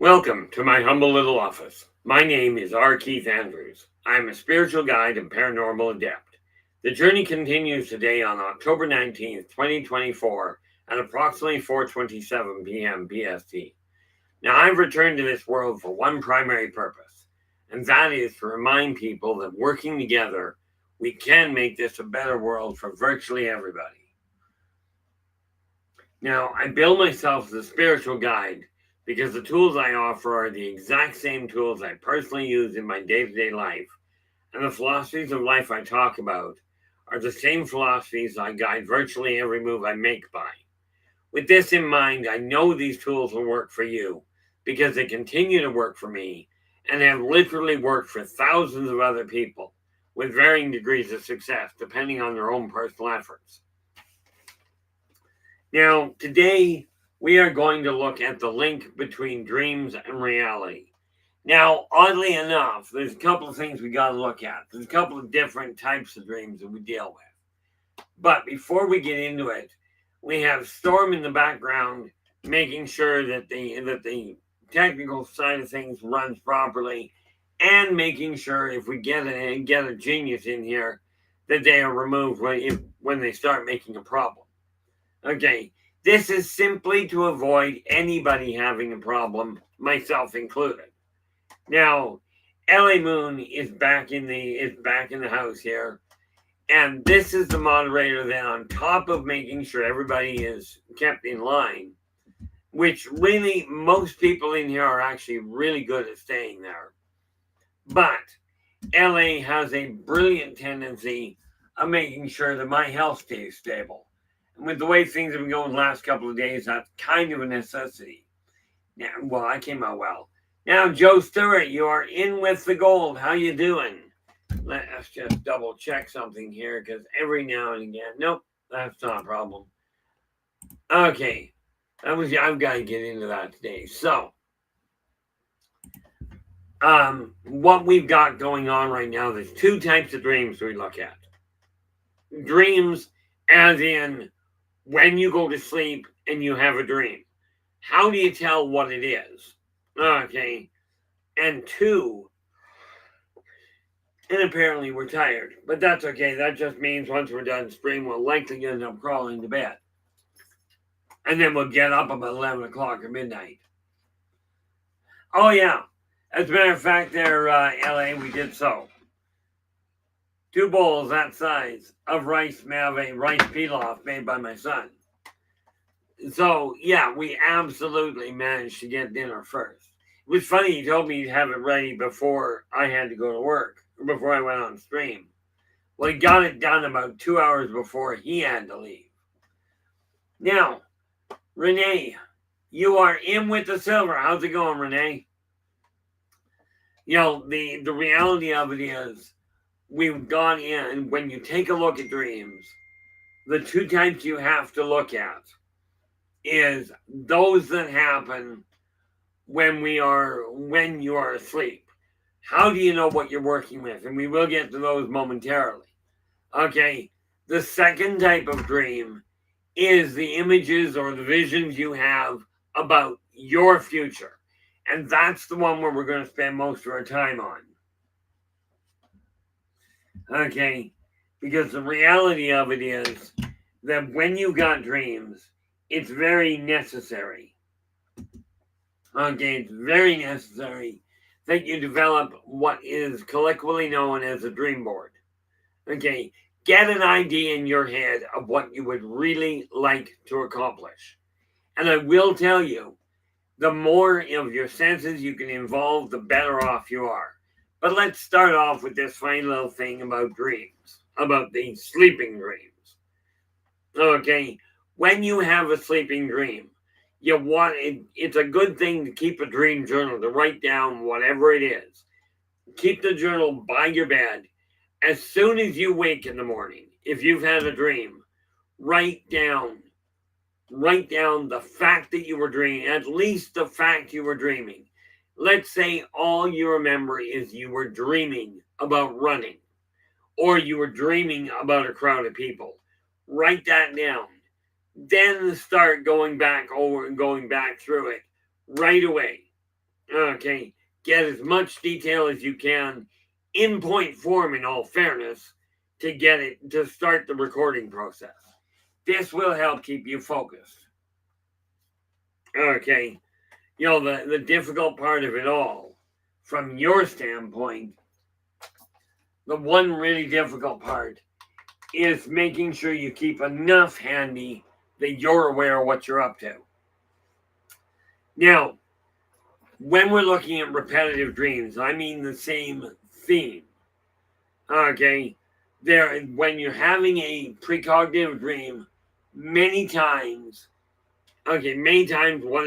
Welcome to my humble little office. My name is R. Keith Andrews. I am a spiritual guide and paranormal adept. The journey continues today on October 19th, 2024 at approximately 4:27 p.m. BST. Now, I've returned to this world for one primary purpose, and that is to remind people that working together, we can make this a better world for virtually everybody. Now, I bill myself as a spiritual guide because the tools I offer are the exact same tools I personally use in my day to day life, and the philosophies of life I talk about are the same philosophies I guide virtually every move I make by. With this in mind, I know these tools will work for you because they continue to work for me and have literally worked for thousands of other people with varying degrees of success depending on their own personal efforts. Now, today we are going to look at the link between dreams and reality. Now, oddly enough, there's a couple of things we got to look at. There's a couple of different types of dreams that we deal with. But before we get into it, we have Storm in the background making sure that the technical side of things runs properly, and making sure if we get a genius in here that they are removed when they start making a problem. Okay, this is simply to avoid anybody having a problem, myself included. Now, LA Moon is back in the house here, and this is the moderator then on top of making sure everybody is kept in line, which really most people in here are actually really good at staying there. But LA has a brilliant tendency of making sure that my health stays stable. And with the way things have been going the last couple of days, that's kind of a necessity. Now, well, I came out well. Now, Joe Stewart, you are in with the gold. How you doing? Let's just double check something here, because every now and again, nope, that's not a problem. Okay, I've got to get into that today. So, what we've got going on right now, there's two types of dreams we look at. Dreams as in when you go to sleep and you have a dream. How do you tell what it is? Okay. And two, and apparently we're tired, but that's okay. That just means once we're done stream, we'll likely end up crawling to bed. And then we'll get up about 11 o'clock or midnight. Oh, yeah. As a matter of fact, there, LA, we did so. 2 bowls that size of rice mave, rice pilaf made by my son. So, yeah, we absolutely managed to get dinner first. It was funny, he told me he'd have it ready before I had to go to work, or before I went on stream. Well, he got it done about 2 hours before he had to leave. Now, Renee, you are in with the silver. How's it going, Renee? You know, the reality of it is, we've gone in, when you take a look at dreams, the two types you have to look at is those that happen when you are asleep. How do you know what you're working with? And we will get to those momentarily. Okay, the second type of dream is the images or the visions you have about your future. And that's the one where we're going to spend most of our time on. Okay, because the reality of it is that when you got dreams, it's very necessary. Okay, it's very necessary that you develop what is colloquially known as a dream board. Okay, get an idea in your head of what you would really like to accomplish. And I will tell you, the more of your senses you can involve, the better off you are. But let's start off with this fine little thing about dreams, about the sleeping dreams. Okay, when you have a sleeping dream, it's a good thing to keep a dream journal, to write down whatever it is. Keep the journal by your bed. As soon as you wake in the morning, if you've had a dream, write down the fact that you were dreaming, at least the fact you were dreaming. Let's say all you remember is you were dreaming about running, or you were dreaming about a crowd of people. Write that down. Then start going back through it right away. Okay, get as much detail as you can in point form, in all fairness, to get it to start the recording process. This will help keep you focused. Okay, the difficult part of it all, from your standpoint, the one really difficult part is making sure you keep enough handy that you're aware of what you're up to. Now, when we're looking at repetitive dreams, I mean the same theme. Okay, when you're having a precognitive dream, many times, what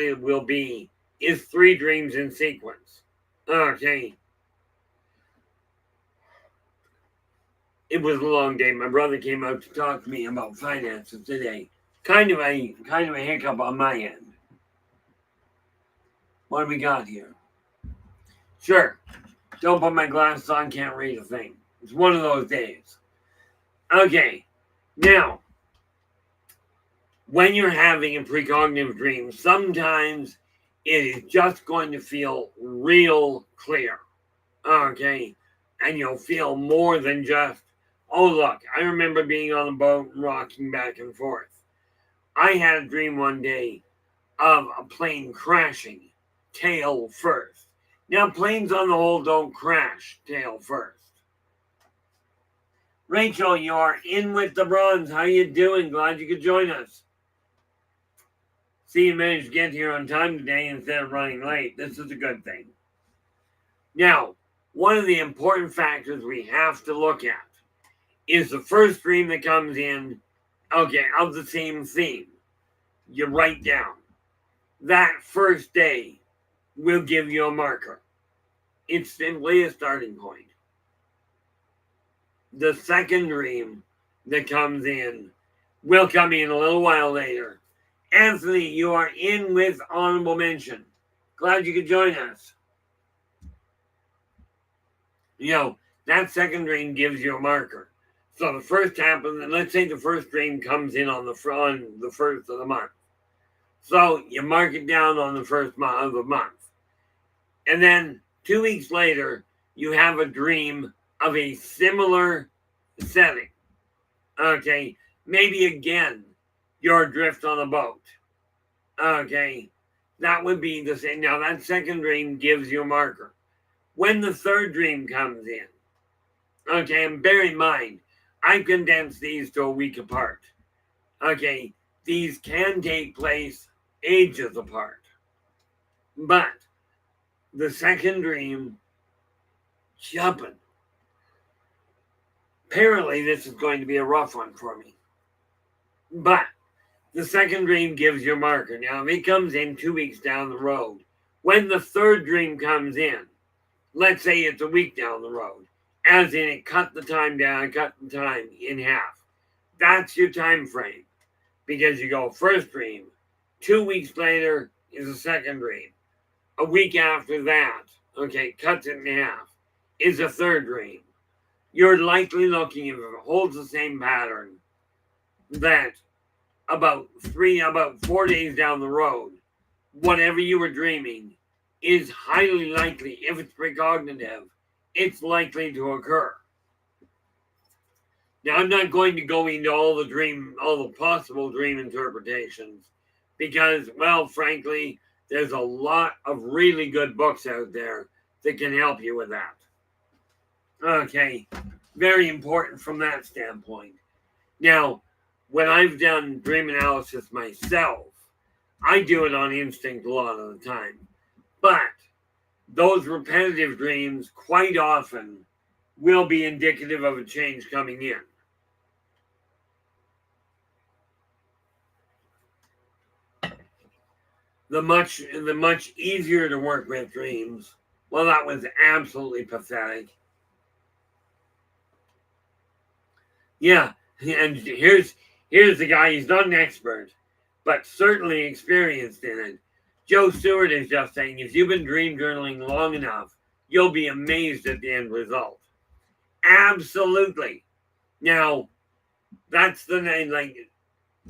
it will be is 3 dreams in sequence. Okay, it was a long day. My brother came out to talk to me about finances today. Kind of a hiccup on my end. What do we got here? Sure. Don't put my glasses on, can't read a thing. It's one of those days. Okay. Now, when you're having a precognitive dream, sometimes it is just going to feel real clear. Okay. And you'll feel more than just, oh, look, I remember being on a boat and rocking back and forth. I had a dream one day of a plane crashing tail first. Now, planes on the whole don't crash tail first. Rachel, you are in with the bronze. How you doing? Glad you could join us. See, you managed to get here on time today instead of running late. This is a good thing. Now, one of the important factors we have to look at is the first dream that comes in, okay, of the same theme. You write down. That first day will give you a marker. It's simply a starting point. The second dream that comes in will come in a little while later. Anthony, you are in with honorable mention. Glad you could join us. That second dream gives you a marker. So the first happens, and let's say the first dream comes in on the first of the month. So you mark it down on the first month of the month. And then 2 weeks later, you have a dream of a similar setting. Okay, maybe again, you're adrift on a boat. Okay, that would be the same. Now, that second dream gives you a marker. When the third dream comes in, okay, and bear in mind, I've condensed these to a week apart. Okay, these can take place ages apart. But the second dream, jumping. Apparently, this is going to be a rough one for me. But the second dream gives you a marker. Now, if it comes in 2 weeks down the road, when the third dream comes in, let's say it's a week down the road, as in it cut the time in half. That's your time frame. Because you go first dream, 2 weeks later is a second dream. A week after that, okay, cuts it in half, is a third dream. You're likely looking, if it holds the same pattern, that about 4 days down the road, whatever you were dreaming is highly likely, if it's precognitive, it's likely to occur. Now, I'm not going to go into all the possible dream interpretations because, well, frankly, there's a lot of really good books out there that can help you with that. Okay, very important from that standpoint. Now, when I've done dream analysis myself, I do it on instinct a lot of the time. But those repetitive dreams quite often will be indicative of a change coming in. The much easier to work with dreams, well, that was absolutely pathetic. Yeah, and here's the guy. He's not an expert, but certainly experienced in it. Joe Stewart is just saying, if you've been dream journaling long enough, you'll be amazed at the end result. Absolutely. Now, that's the name. Like,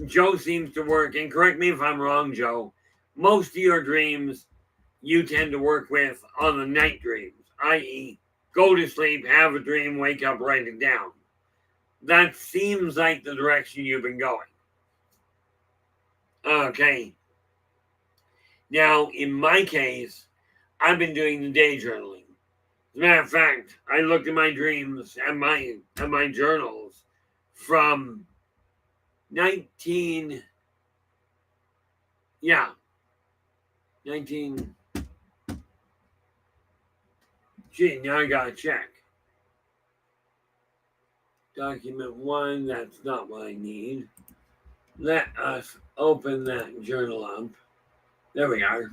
Joe seems to work, and correct me if I'm wrong, Joe. Most of your dreams you tend to work with on the night dreams, i.e., go to sleep, have a dream, wake up, write it down. That seems like the direction you've been going. Okay. Now, in my case, I've been doing the day journaling. As a matter of fact, I looked at my dreams and my journals from 19 gee, now I gotta check. Document 1, that's not what I need. Let us open that journal up. There we are.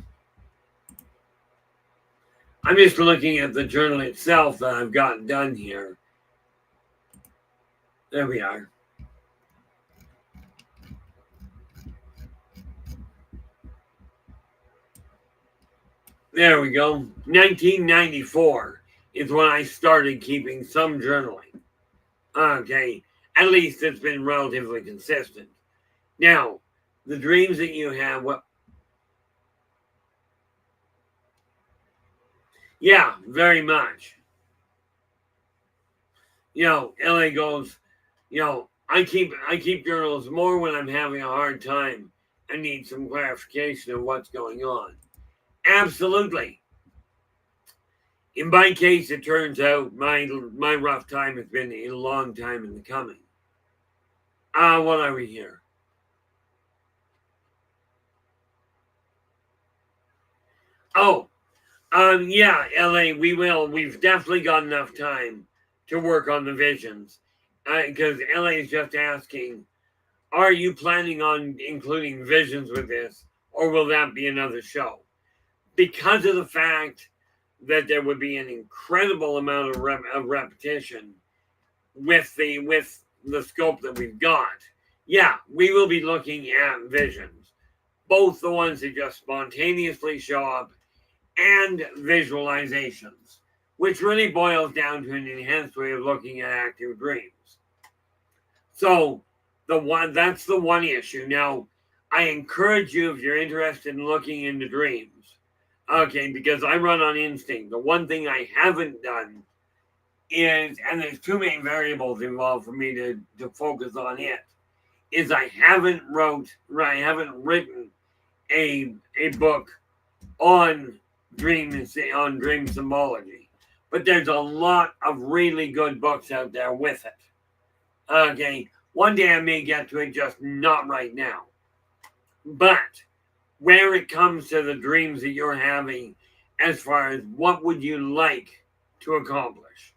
I'm just looking at the journal itself that I've got done here. There we are. There we go. 1994 is when I started keeping some journaling. Okay, at least it's been relatively consistent. Now, the dreams that you have, what? Yeah, very much. LA goes, I keep journals more when I'm having a hard time and need some clarification of what's going on. Absolutely. In my case, it turns out my rough time has been a long time in the coming. What are we here? Oh, yeah, LA, we will. We've definitely got enough time to work on the visions. Because LA is just asking, are you planning on including visions with this, or will that be another show? Because of the fact that there would be an incredible amount of repetition with the scope that we've got. Yeah, we will be looking at visions, both the ones that just spontaneously show up and visualizations, which really boils down to an enhanced way of looking at active dreams. So that's the one issue. Now, I encourage you, if you're interested in looking into dreams, okay, because I run on instinct. The one thing I haven't done is, and there's too many variables involved for me to focus on it, is I haven't written a book on dream symbology. But there's a lot of really good books out there with it. Okay, one day I may get to it, just not right now. But where it comes to the dreams that you're having, as far as what would you like to accomplish?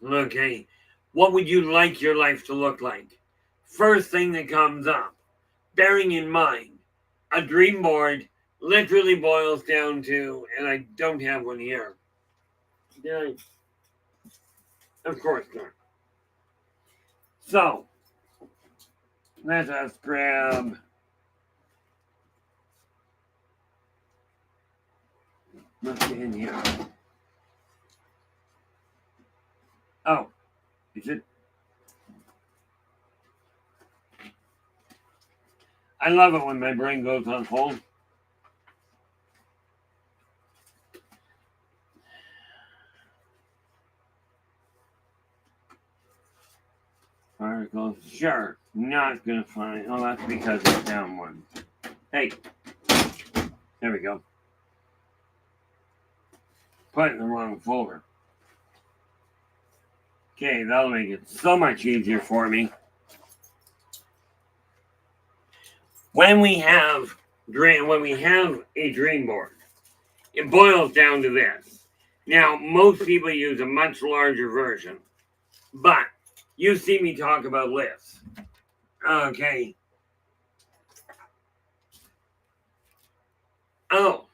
Okay, what would you like your life to look like? First thing that comes up, bearing in mind, a dream board literally boils down to, and I don't have one here. Yeah, of course not. So, let us grab. What's in here? Oh, is it? I love it when my brain goes on hold. Articles, sure, not gonna find. Oh, that's because it's down one. Hey, there we go. Put it in the wrong folder. Okay, that'll make it so much easier for me. When we have a dream board, it boils down to this. Now, most people use a much larger version, but you see me talk about lists. Okay. Oh,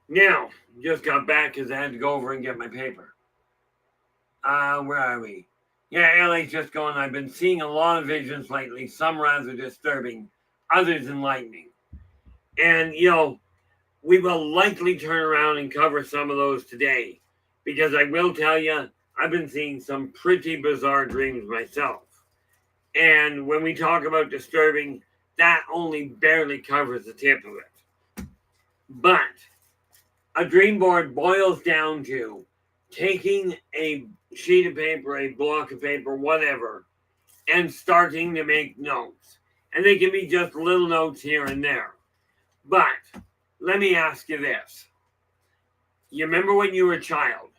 now, just got back because I had to go over and get my paper. Where are we? Yeah, LA's just going. I've been seeing a lot of visions lately, some rather disturbing, others enlightening. And, we will likely turn around and cover some of those today because I will tell you, I've been seeing some pretty bizarre dreams myself. And when we talk about disturbing, that only barely covers the tip of it. But A dream board boils down to taking a sheet of paper, a block of paper, whatever, and starting to make notes. And they can be just little notes here and there. But let me ask you this. You remember when you were a child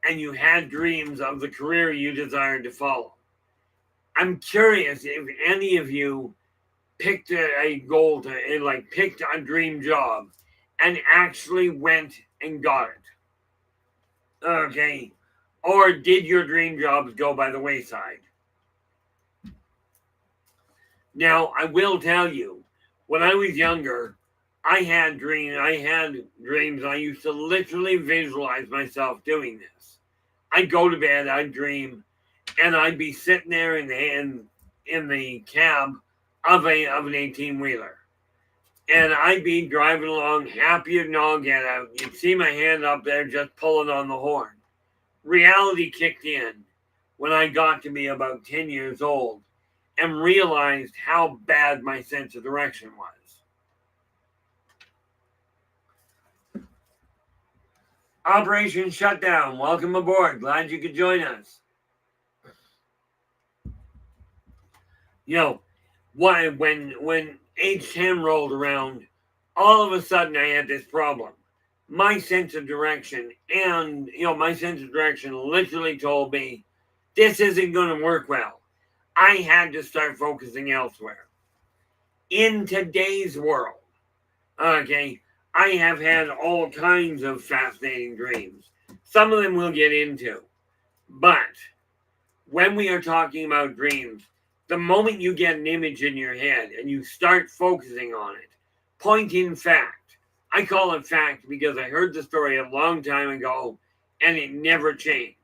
and you had dreams of the career you desired to follow? I'm curious if any of you picked a goal to, like, picked a dream job and actually went and got it. Okay. Or did your dream jobs go by the wayside? Now, I will tell you, when I was younger, I had dreams. I used to literally visualize myself doing this. I'd go to bed, I'd dream, and I'd be sitting there in the cab of an 18-wheeler. And I'd be driving along happier than all get out. You'd see my hand up there just pulling on the horn. Reality kicked in when I got to be about 10 years old and realized how bad my sense of direction was. Operation Shutdown, welcome aboard. Glad you could join us. You know, when age 10 rolled around, all of a sudden I had this problem. My sense of direction literally told me this isn't going to work well. I had to start focusing elsewhere. In today's world, okay, I have had all kinds of fascinating dreams. Some of them we'll get into. But when we are talking about dreams, the moment you get an image in your head and you start focusing on it, point in fact. I call it fact because I heard the story a long time ago and it never changed.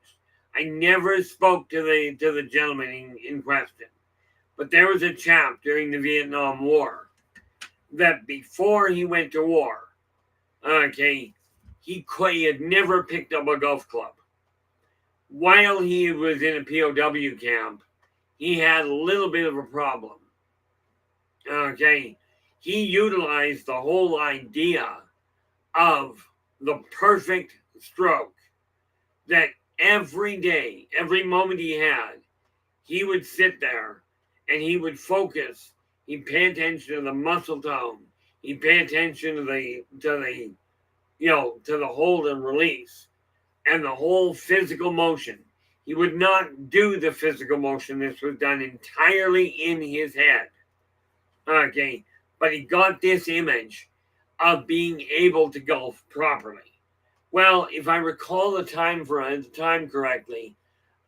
I never spoke to the gentleman in question. But there was a chap during the Vietnam War that before he went to war, okay, he had never picked up a golf club. While he was in a POW camp, he had a little bit of a problem. Okay, he utilized the whole idea of the perfect stroke that every day, every moment he had, he would sit there and he would focus. He'd pay attention to the muscle tone. He'd pay attention to the hold and release and the whole physical motion. He would not do the physical motion. This was done entirely in his head. Okay, but he got this image of being able to golf properly. Well, if I recall the time correctly,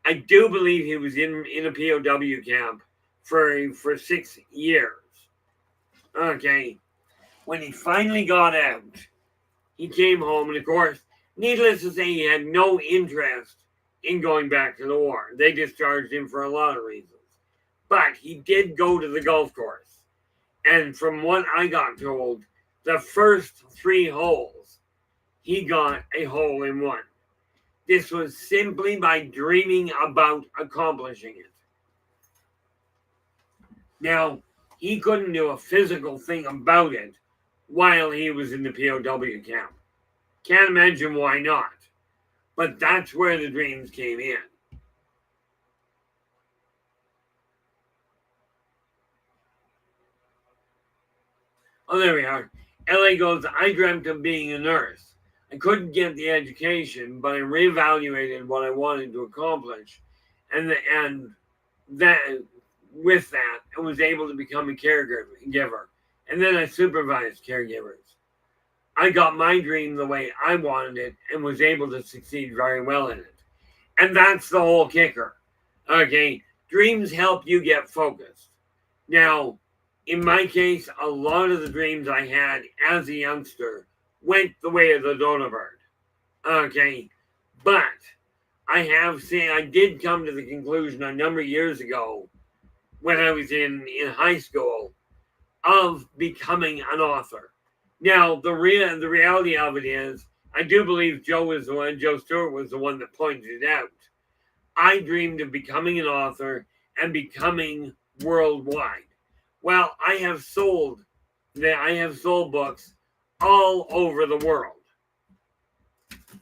I do believe he was in a POW camp for 6 years. Okay, when he finally got out, he came home, and of course, needless to say, he had no interest in going back to the war. They discharged him for a lot of reasons. But he did go to the golf course. And from what I got told, the first 3 holes, he got a hole in one. This was simply by dreaming about accomplishing it. Now, he couldn't do a physical thing about it while he was in the POW camp. Can't imagine why not. But that's where the dreams came in. Oh, there we are. Ellie goes, I dreamt of being a nurse. I couldn't get the education, but I reevaluated what I wanted to accomplish. And with that, I was able to become a caregiver. And then I supervised caregivers. I got my dream the way I wanted it and was able to succeed very well in it. And that's the whole kicker. Okay, dreams help you get focused. Now, in my case, a lot of the dreams I had as a youngster went the way of the dodo bird. Okay, but I did come to the conclusion a number of years ago when I was in high school of becoming an author. Now, the reality of it is, I do believe Joe Stewart was the one that pointed it out. I dreamed of becoming an author and becoming worldwide. Well, I have sold books all over the world.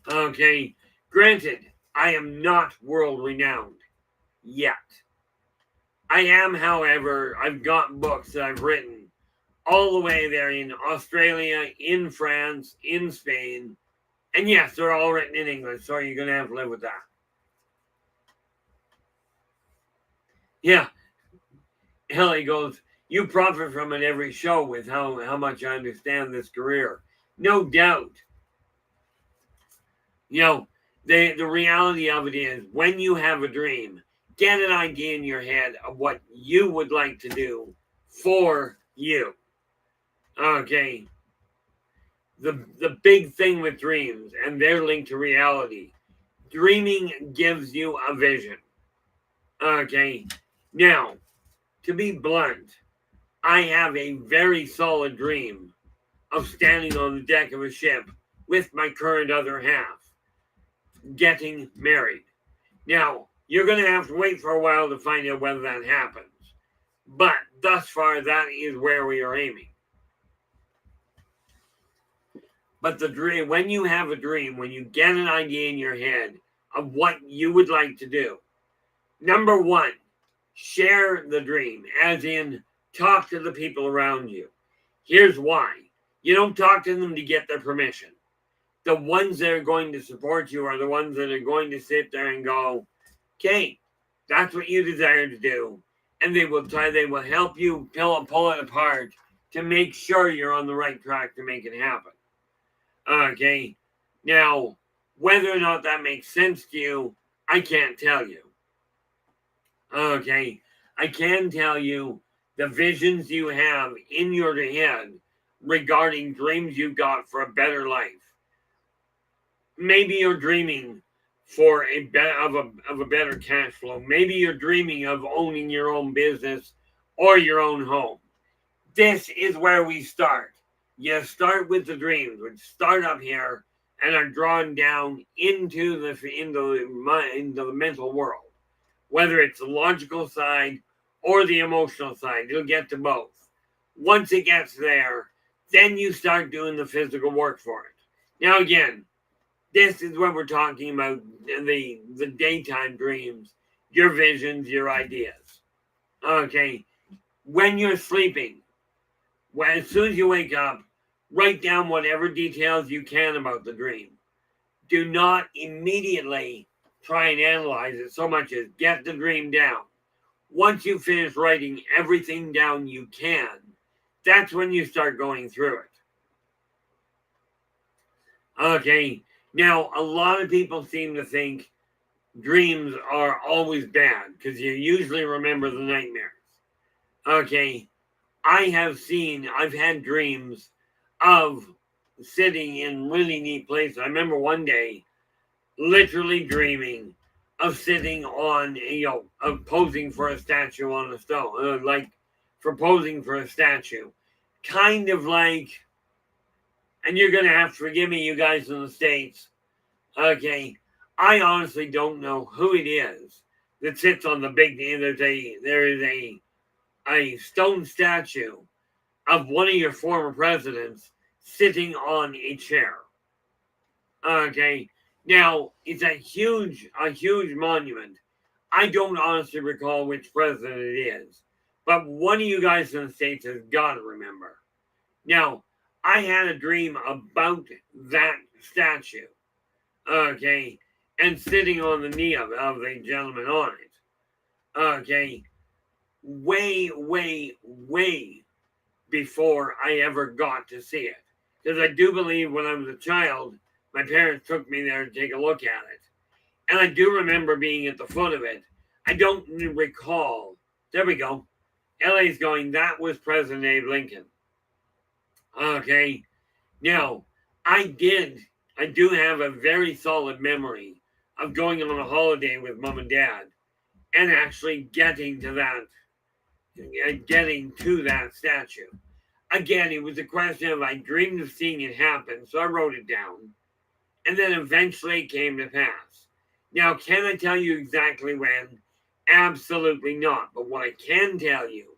Okay, granted, I am not world renowned yet. I am, however, I've got books that I've written all the way there in Australia, in France, in Spain, and yes, they're all written in English, so you're going to have to live with that. Yeah, Ellie goes, you profit from it every show with how much I understand this career. No doubt. You know, the reality of it is when you have a dream, get an idea in your head of what you would like to do for you. Okay. The big thing with dreams, and they're linked to reality. Dreaming gives you a vision. Okay. Now, to be blunt, I have a very solid dream of standing on the deck of a ship with my current other half, getting married. Now, you're going to have to wait for a while to find out whether that happens. But thus far, that is where we are aiming. But the dream, when you have a dream, when you get an idea in your head of what you would like to do, number one, share the dream, as in talk to the people around you. Here's why. You don't talk to them to get their permission. The ones that are going to support you are the ones that are going to sit there and go, okay, that's what you desire to do. And they will help you pull it apart to make sure you're on the right track to make it happen. Okay. Now, whether or not that makes sense to you, I can't tell you. Okay. I can tell you the visions you have in your head regarding dreams you've got for a better life. Maybe you're dreaming for a better cash flow. Maybe you're dreaming of owning your own business or your own home. This is where we start. You start with the dreams, which start up here and are drawn down into the mental world, whether it's the logical side or the emotional side. You'll get to both. Once it gets there, then you start doing the physical work for it. Now, again, this is when we're talking about the daytime dreams, your visions, your ideas. Okay, when you're sleeping, as soon as you wake up, write down whatever details you can about the dream. Do not immediately try and analyze it so much as get the dream down. Once you finish writing everything down you can, that's when you start going through it. Okay, now a lot of people seem to think dreams are always bad because you usually remember the nightmares. Okay, I've had dreams of sitting in really neat places. I remember one day literally dreaming of sitting on, of posing for a statue on a stone, like for posing for a statue. Kind of like, and you're going to have to forgive me, you guys in the States. Okay, I honestly don't know who it is that sits on the big, there is a stone statue of one of your former presidents sitting on a chair. Okay. Now, it's a huge monument. I don't honestly recall which president it is, but one of you guys in the States has got to remember. Now, I had a dream about that statue. Okay. And sitting on the knee of the gentleman on it. Okay. Way, way, way before I ever got to see it. Because I do believe when I was a child, my parents took me there to take a look at it. And I do remember being at the foot of it. I don't recall. There we go. LA's going, that was President Abe Lincoln. Okay. Now, I do have a very solid memory of going on a holiday with mom and dad and actually getting to that statue. Again, it was a question of I dreamed of seeing it happen, so I wrote it down. And then eventually it came to pass. Now, can I tell you exactly when? Absolutely not. But what I can tell you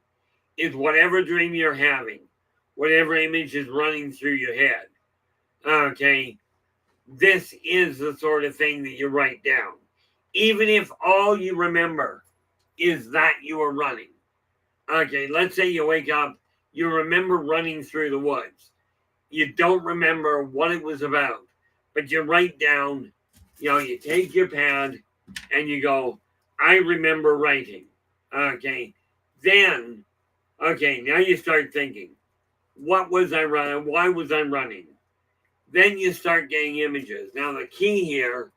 is whatever dream you're having, whatever image is running through your head, okay, this is the sort of thing that you write down. Even if all you remember is that you are running. Okay, let's say you wake up, you remember running through the woods. You don't remember what it was about, but you write down, you take your pad and you go, I remember writing. Okay, then, now you start thinking, what was I running? Why was I running? Then you start getting images. Now, the key here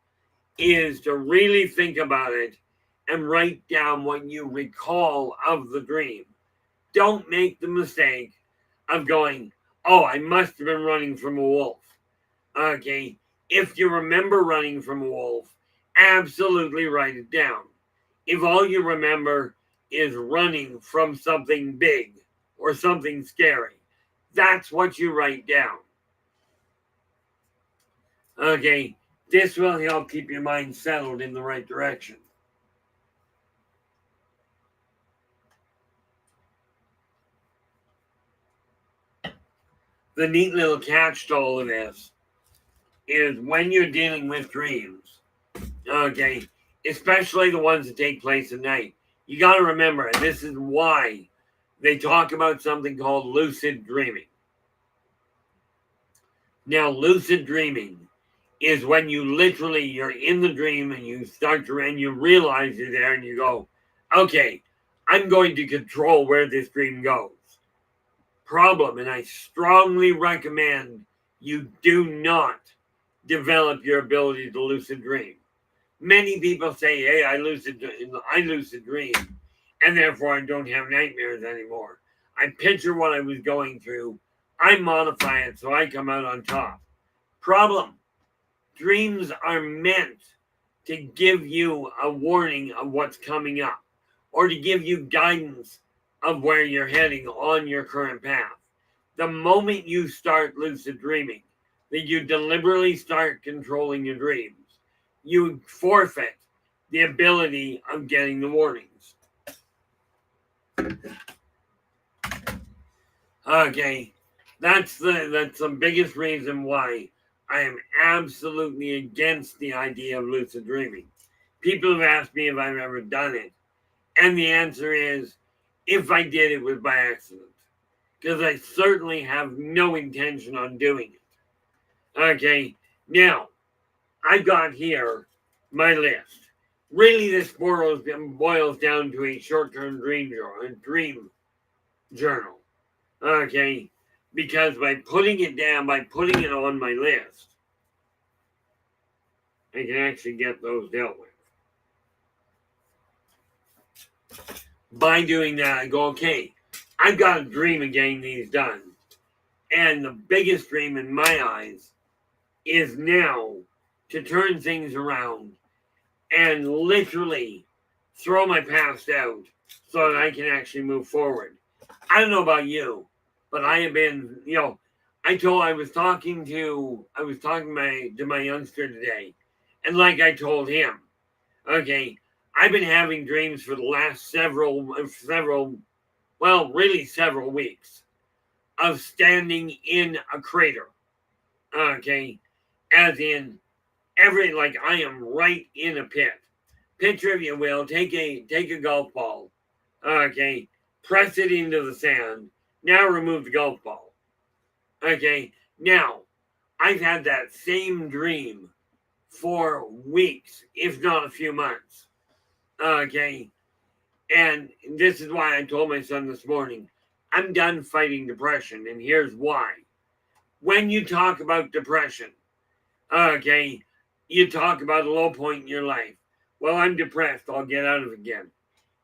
is to really think about it and write down what you recall of the dream. Don't make the mistake of going, oh, I must have been running from a wolf. Okay, if you remember running from a wolf, absolutely write it down. If all you remember is running from something big or something scary, that's what you write down. Okay, this will help keep your mind settled in the right direction. The neat little catch to all of this is when you're dealing with dreams, okay, especially the ones that take place at night, you got to remember, and this is why they talk about something called lucid dreaming. Now, lucid dreaming is when you're in the dream and you realize you're there and you go, okay, I'm going to control where this dream goes. Problem, and I strongly recommend you do not develop your ability to lucid dream. Many people say, hey, I lucid dream, and therefore I don't have nightmares anymore. I picture what I was going through, I modify it so I come out on top. Problem, dreams are meant to give you a warning of what's coming up, or to give you guidance of where you're heading on your current path. The moment you start lucid dreaming, that you deliberately start controlling your dreams, you forfeit the ability of getting the warnings. Okay, that's the biggest reason why I am absolutely against the idea of lucid dreaming. People have asked me if I've ever done it, and the answer is, if I did, it was by accident, because I certainly have no intention on doing it. Okay, now, I got here my list. Really, this boils down to a short-term dream journal. Okay, because by putting it on my list, I can actually get those dealt with. By doing that, I go, okay, I've got a dream of getting these done. And the biggest dream in my eyes is now to turn things around and literally throw my past out so that I can actually move forward. I don't know about you, but I have been, I was talking to my youngster today, and like I told him, okay, I've been having dreams for the last several weeks of standing in a crater. Okay, as in I am right in a pit. Picture, if you will, take a golf ball. Okay, press it into the sand. Now remove the golf ball. Okay, now I've had that same dream for weeks, if not a few months. Okay, and this is why I told my son this morning, I'm done fighting depression, and here's why. When you talk about depression, okay, you talk about a low point in your life. Well, I'm depressed, I'll get out of it again.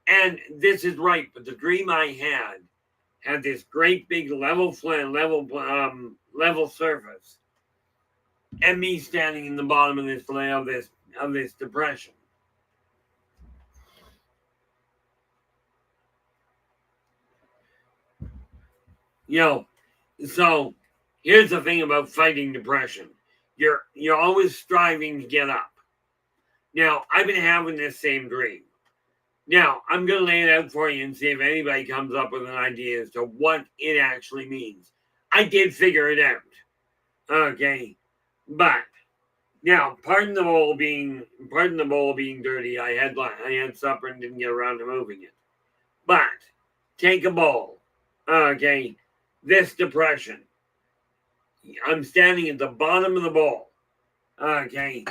And this is right, but the dream I had this great big level surface, and me standing in the bottom of this depression. So here's the thing about fighting depression. You're always striving to get up. Now, I've been having this same dream. Now, I'm going to lay it out for you and see if anybody comes up with an idea as to what it actually means. I did figure it out. Okay. But Now, pardon the bowl being dirty. I had supper and didn't get around to moving it. But take a bowl. Okay, this depression. I'm standing at the bottom of the bowl. Okay,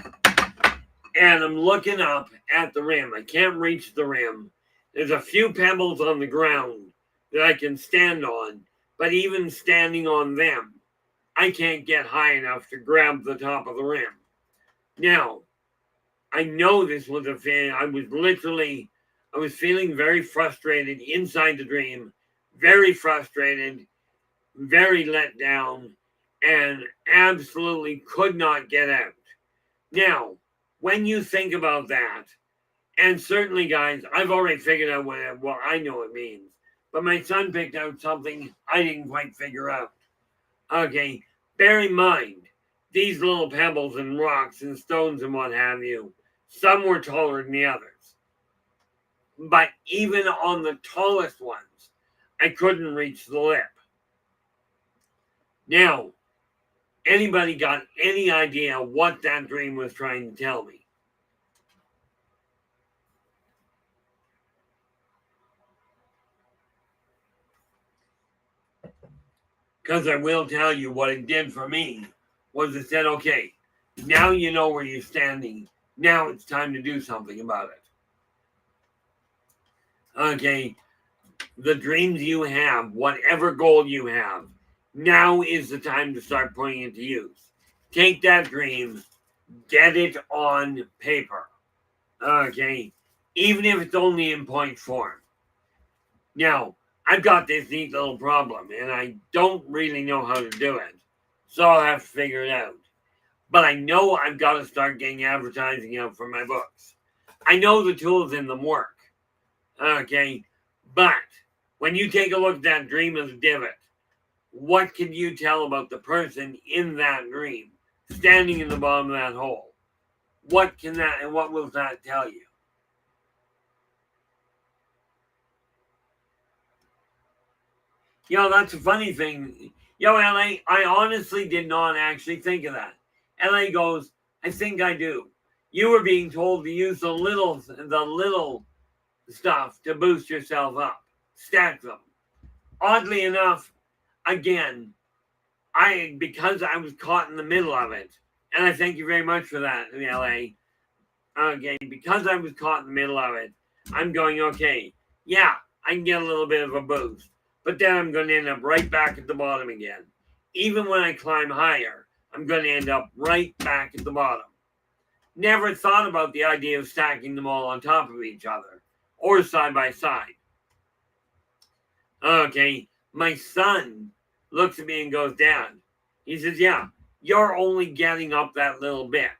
and I'm looking up at the rim. I can't reach the rim. There's a few pebbles on the ground that I can stand on, but even standing on them, I can't get high enough to grab the top of the rim. Now, I know this was a fan. I was feeling very frustrated inside the dream, very frustrated, very let down, and absolutely could not get out. Now, when you think about that, and certainly, guys, I've already figured out what I know it means, but my son picked out something I didn't quite figure out. Okay, bear in mind, these little pebbles and rocks and stones and what have you, some were taller than the others. But even on the tallest ones, I couldn't reach the lip. Now, anybody got any idea what that dream was trying to tell me? Because I will tell you what it did for me was it said, okay, now you know where you're standing. Now it's time to do something about it. Okay, the dreams you have, whatever goal you have, now is the time to start putting it to use. Take that dream, get it on paper. Okay, even if it's only in point form. Now, I've got this neat little problem, and I don't really know how to do it, so I'll have to figure it out. But I know I've got to start getting advertising out for my books. I know the tools in them work. Okay, but when you take a look at that dream as a divot, what can you tell about the person in that dream standing in the bottom of that hole? What can that and what will that tell you? That's a funny thing. LA, I honestly did not actually think of that. LA goes, I think I do. You were being told to use the little stuff to boost yourself up. Stack them. Oddly enough, again, because I was caught in the middle of it, and I thank you very much for that, LA. Okay, because I was caught in the middle of it, I'm going, okay, yeah, I can get a little bit of a boost, but then I'm going to end up right back at the bottom again. Even when I climb higher, I'm going to end up right back at the bottom. Never thought about the idea of stacking them all on top of each other or side by side. Okay, my son looks at me and goes, Dad, he says, yeah, you're only getting up that little bit.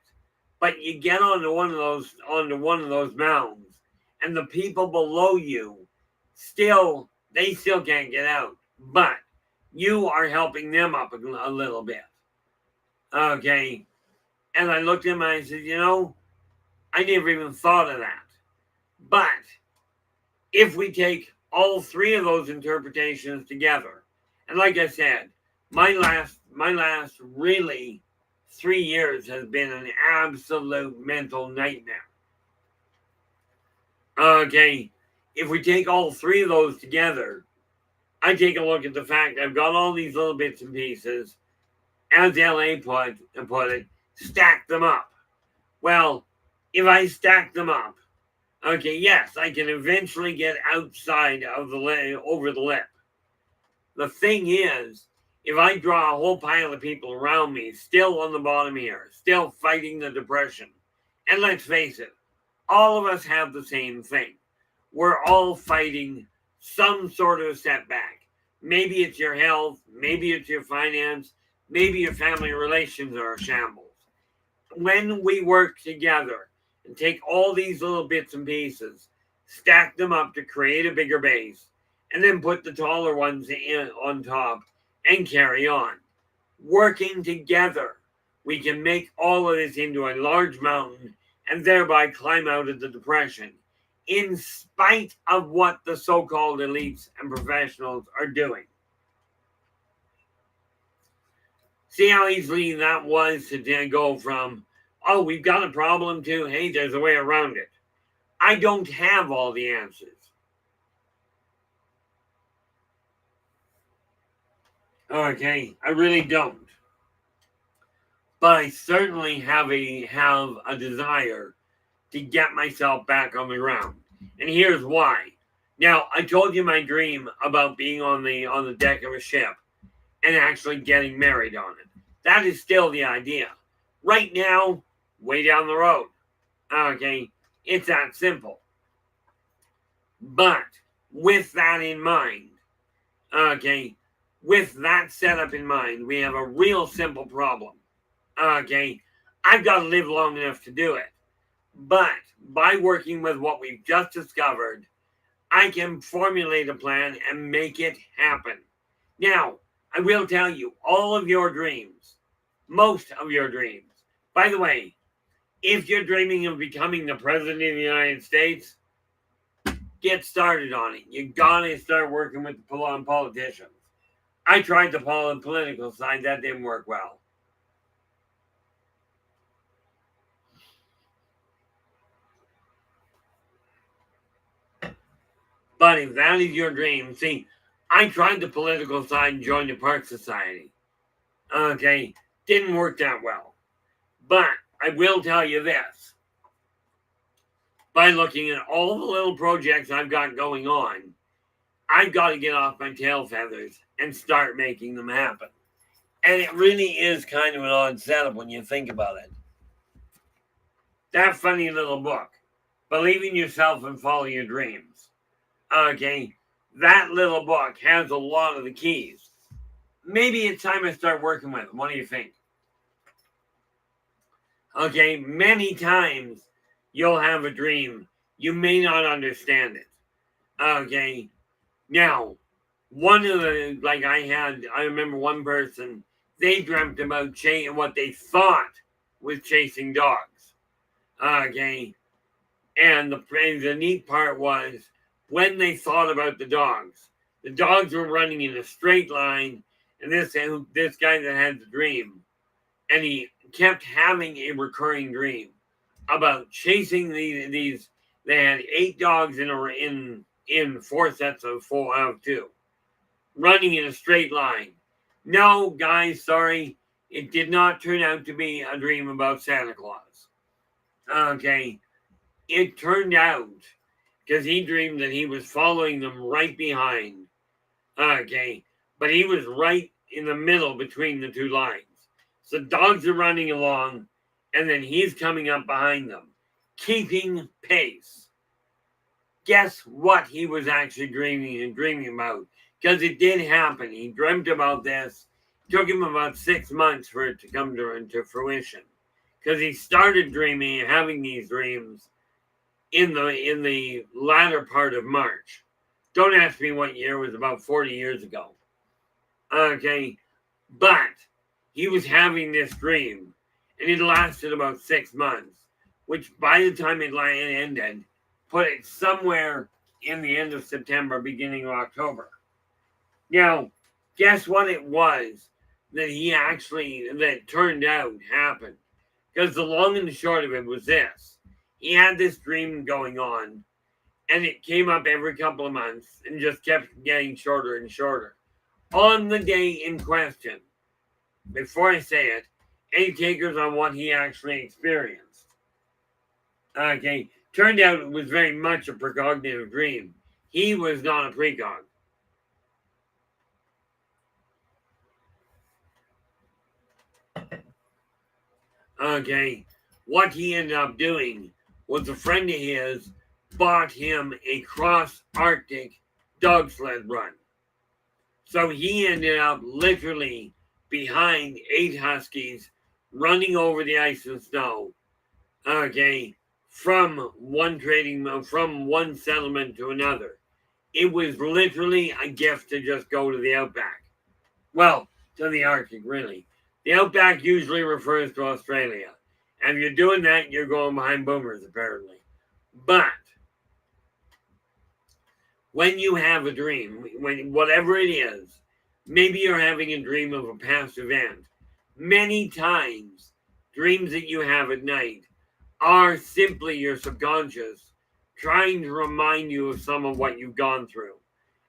But you get onto one of those mounds, and the people below you they still can't get out. But you are helping them up a little bit. Okay. And I looked at him and I said, I never even thought of that. But if we take all three of those interpretations together, and like I said, my last really 3 years has been an absolute mental nightmare. Okay, if we take all three of those together, I take a look at the fact I've got all these little bits and pieces, as LA put it, stack them up. Well, if I stack them up, okay, yes, I can eventually get outside of over the lip. The thing is, if I draw a whole pile of people around me, still on the bottom here, still fighting the depression, and let's face it, all of us have the same thing. We're all fighting some sort of setback. Maybe it's your health, maybe it's your finance, maybe your family relations are a shambles. When we work together and take all these little bits and pieces, stack them up to create a bigger base, and then put the taller ones on top and carry on. Working together, we can make all of this into a large mountain and thereby climb out of the depression, in spite of what the so-called elites and professionals are doing. See how easily that was to go from Oh, we've got a problem too. Hey, there's a way around it. I don't have all the answers. Okay, I really don't. But I certainly have a desire to get myself back on the ground. And here's why. Now, I told you my dream about being on the deck of a ship and actually getting married on it. That is still the idea. Right now, way down the road. Okay, it's that simple. But with that in mind, okay, with that setup in mind, we have a real simple problem. Okay, I've got to live long enough to do it. But by working with what we've just discovered, I can formulate a plan and make it happen. Now, I will tell you, all of your dreams, most of your dreams. By the way, if you're dreaming of becoming the president of the United States, get started on it. You gotta start working with the politicians. I tried the political side, that didn't work well. But if that is your dream, see, I tried the political side and joined the Park Society. Okay, didn't work that well. But I will tell you this. By looking at all the little projects I've got going on, I've got to get off my tail feathers and start making them happen. And it really is kind of an odd setup when you think about it. That funny little book, Believe in Yourself and Follow Your Dreams. Okay, that little book has a lot of the keys. Maybe it's time I start working with them. What do you think? Okay, many times you'll have a dream. You may not understand it. Okay, now, one of the, I remember one person, they dreamt about what they thought was chasing dogs. Okay, and the neat part was when they thought about the dogs were running in a straight line, and this guy that had the dream, and he kept having a recurring dream about chasing these. They had 8 dogs in 4 sets of 4 out of 2, running in a straight line. No, guys, sorry, it did not turn out to be a dream about Santa Claus. Okay, it turned out because he dreamed that he was following them right behind. Okay, but he was right in the middle between the 2 lines. So dogs are running along, and then he's coming up behind them, keeping pace. Guess what he was actually dreaming about? Because it did happen. He dreamt about this. It took him about 6 months for it to come to fruition. Because he started dreaming and having these dreams in the latter part of March. Don't ask me what year. It was about 40 years ago. Okay, but he was having this dream, and it lasted about 6 months, which by the time it ended, put it somewhere in the end of September, beginning of October. Now, guess what it was that turned out happened? Because the long and the short of it was this. He had this dream going on, and it came up every couple of months and just kept getting shorter and shorter. On the day in question, before I say it, any takers on what he actually experienced? Okay, turned out it was very much a precognitive dream. He was not a precog. Okay, what he ended up doing was a friend of his bought him a cross-Arctic dog sled run. So he ended up literally behind 8 huskies running over the ice and snow. Okay, from one settlement to another. It was literally a gift to just go to the outback. Well, to the Arctic, really. The outback usually refers to Australia. And if you're doing that, you're going behind boomers, apparently. But when you have a dream, whatever it is, maybe you're having a dream of a past event. Many times, dreams that you have at night are simply your subconscious trying to remind you of some of what you've gone through.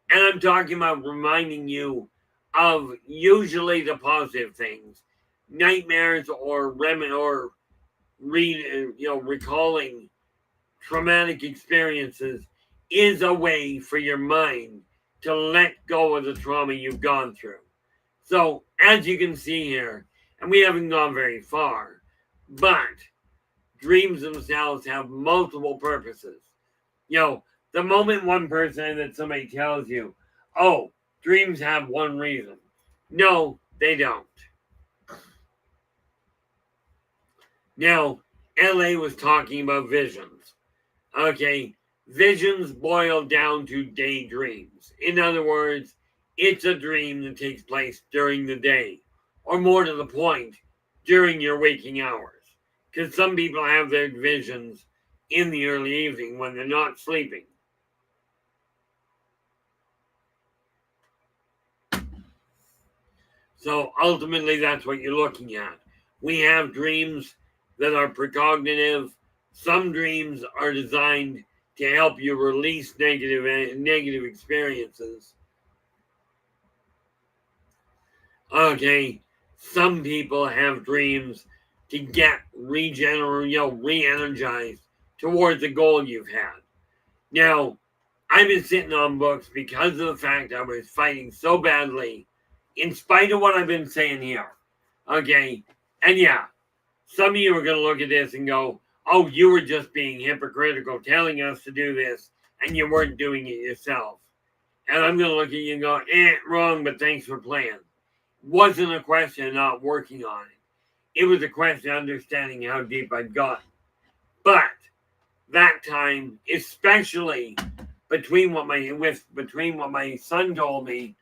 And I'm talking about reminding you of usually the positive things. Nightmares or recalling traumatic experiences is a way for your mind to let go of the trauma you've gone through. So, as you can see here, and we haven't gone very far, but dreams themselves have multiple purposes. The moment one person that somebody tells you, oh, dreams have one reason. No, they don't. Now, LA was talking about visions. Okay, visions boil down to daydreams. In other words, it's a dream that takes place during the day, or more to the point, during your waking hours. Because some people have their visions in the early evening when they're not sleeping. So ultimately, that's what you're looking at. We have dreams that are precognitive. Some dreams are designed to help you release negative experiences. Okay, some people have dreams to get re-energized towards the goal you've had. Now, I've been sitting on books because of the fact I was fighting so badly, in spite of what I've been saying here. Okay, and yeah, some of you are going to look at this and go, oh, you were just being hypocritical, telling us to do this, and you weren't doing it yourself. And I'm going to look at you and go, wrong, but thanks for playing. Wasn't a question of not working on it. It was a question of understanding how deep I'd gotten. But that time, especially between what my son told me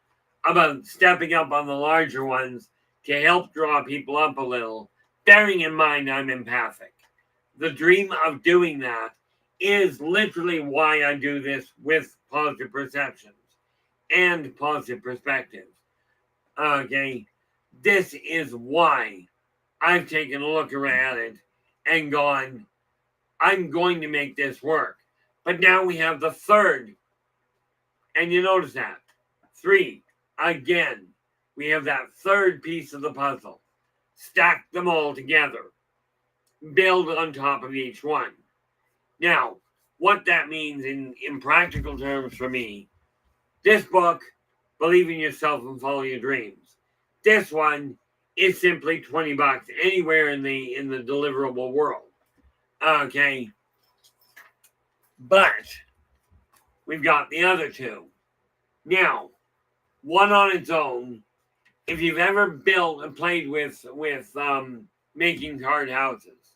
about stepping up on the larger ones to help draw people up a little, bearing in mind I'm empathic. The dream of doing that is literally why I do this with positive perceptions and positive perspectives. Okay, this is why I've taken a look around it and gone, I'm going to make this work. But now we have the third, and you notice that. 3, again, we have that third piece of the puzzle. Stack them all together. Build on top of each one. Now, what that means in practical terms for me, this book, Believe in Yourself and Follow Your Dreams. This one is simply $20 anywhere in the deliverable world. Okay. But we've got the other two. Now, one on its own, if you've ever built and played with making card houses,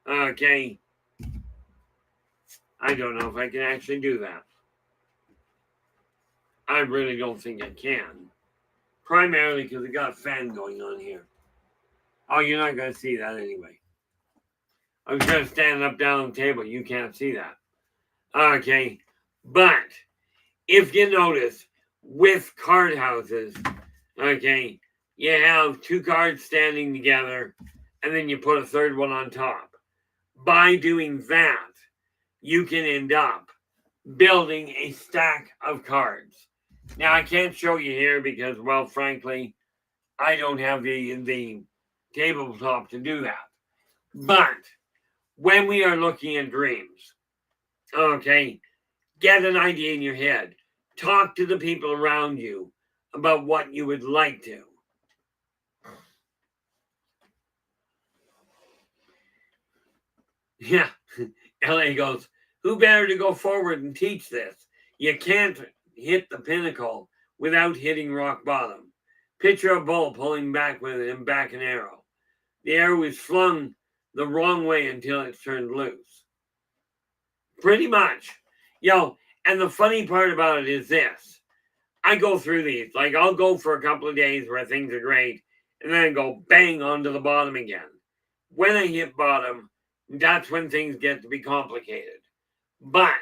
okay, I don't know if I can actually do that. I really don't think I can. Primarily because I got a fan going on here. Oh, you're not going to see that anyway. I'm going to stand up down on the table. You can't see that. Okay, but if you notice, with card houses, okay, you have 2 cards standing together, and then you put a third one on top. By doing that, you can end up building a stack of cards. Now, I can't show you here because, well, frankly, I don't have the tabletop to do that. But when we are looking at dreams, okay, get an idea in your head. Talk to the people around you about what you would like to. Yeah, LA goes, who better to go forward and teach this? You can't hit the pinnacle without hitting rock bottom. Picture a bull pulling back with him back an arrow. The arrow is flung the wrong way until it's turned loose. Pretty much. And the funny part about it is this. I go through these. Like, I'll go for a couple of days where things are great, and then I go bang onto the bottom again. When I hit bottom, that's when things get to be complicated. But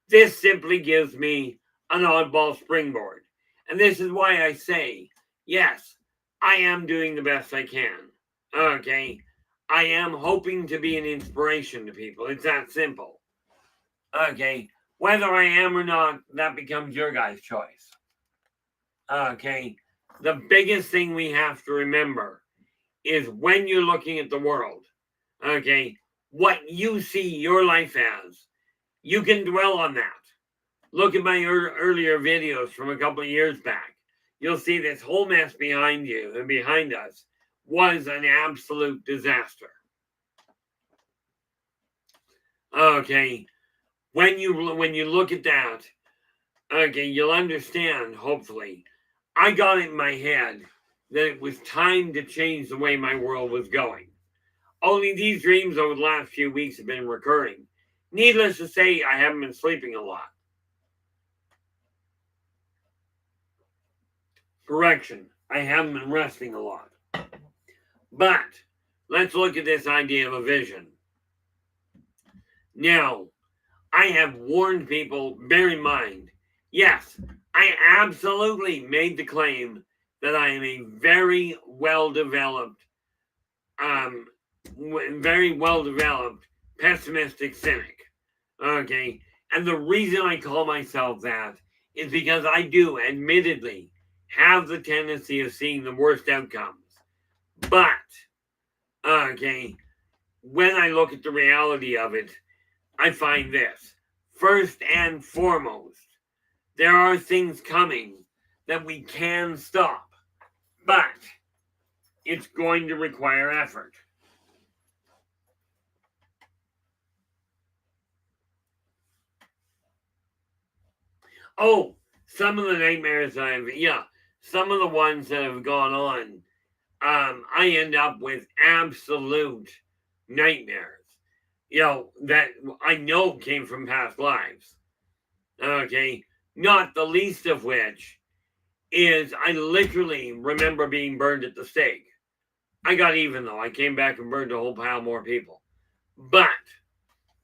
this simply gives me an oddball springboard. And this is why I say, yes, I am doing the best I can. Okay. I am hoping to be an inspiration to people. It's that simple. Okay. Whether I am or not, that becomes your guys' choice. Okay. The biggest thing we have to remember is when you're looking at the world, okay, what you see your life as, you can dwell on that. Look at my earlier videos from a couple of years back. You'll see this whole mess behind you and behind us was an absolute disaster. Okay, when you look at that, okay, you'll understand. Hopefully, I got it in my head that it was time to change the way my world was going. Only these dreams over the last few weeks have been recurring. Needless to say, I haven't been sleeping a lot. Correction, I haven't been resting a lot. But let's look at this idea of a vision. Now, I have warned people, bear in mind, yes, I absolutely made the claim that I am a very well developed, um, pessimistic cynic. Okay. And the reason I call myself that is because I do admittedly have the tendency of seeing the worst outcomes. But, okay, when I look at the reality of it, I find this. First and foremost, there are things coming that we can stop, but it's going to require effort. Oh, some of the nightmares some of the ones that have gone on, I end up with absolute nightmares. That I know came from past lives. Okay, not the least of which is I literally remember being burned at the stake. I got even though I came back and burned a whole pile more people. But,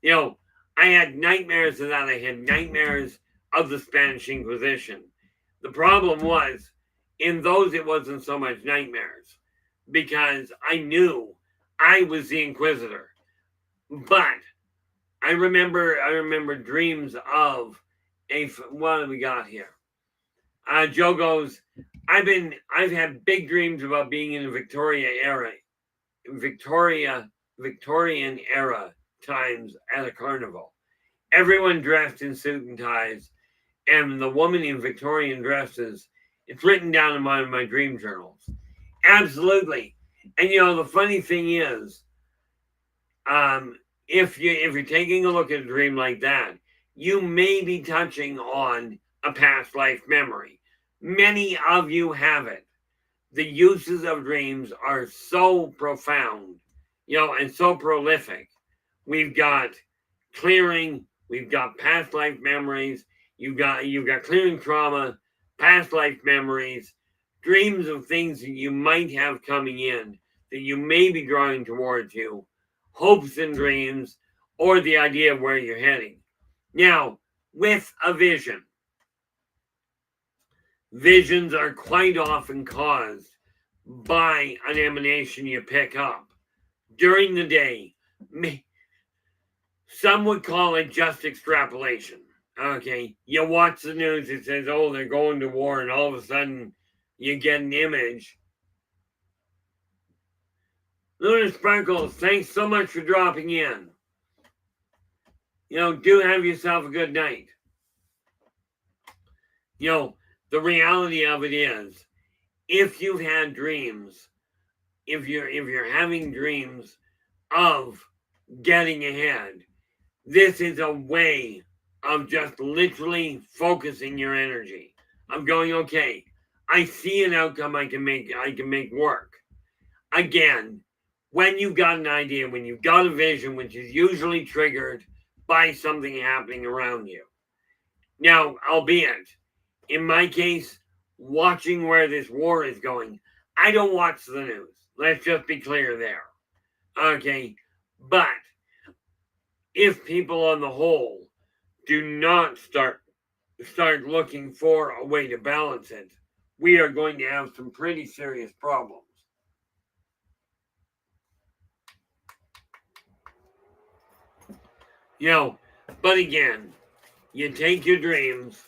you know, I had nightmares of that. I had nightmares of the Spanish Inquisition. The problem was, in those, it wasn't so much nightmares because I knew I was the Inquisitor. But I remember dreams of what do we got here? Joe goes, I've had big dreams about being in the Victorian era times at a carnival. Everyone dressed in suit and ties, and the woman in Victorian dresses. It's written down in one of my dream journals. Absolutely. And the funny thing is, if you're taking a look at a dream like that, you may be touching on a past life memory. Many of you have it. The uses of dreams are so profound, and so prolific. We've got clearing, we've got past life memories, you've got clearing trauma, past life memories, dreams of things that you might have coming in that you may be drawing towards you, hopes and dreams, or the idea of where you're heading. Now, with a vision, visions are quite often caused by an emanation you pick up during the day. Some would call it just extrapolation. Okay, you watch the news, it says, oh, they're going to war, and all of a sudden you get an image. Lunar Sparkles, thanks so much for dropping in. Do have yourself a good night. The reality of it is, if you've had dreams, if you're having dreams of getting ahead, this is a way of just literally focusing your energy. I'm going, okay, I see an outcome I can make work. Again, when you've got an idea, when you've got a vision, which is usually triggered by something happening around you. Now, albeit, in my case, watching where this war is going, I don't watch the news. Let's just be clear there. Okay, but if people on the whole do not start looking for a way to balance it, we are going to have some pretty serious problems. You know, but again, you take your dreams,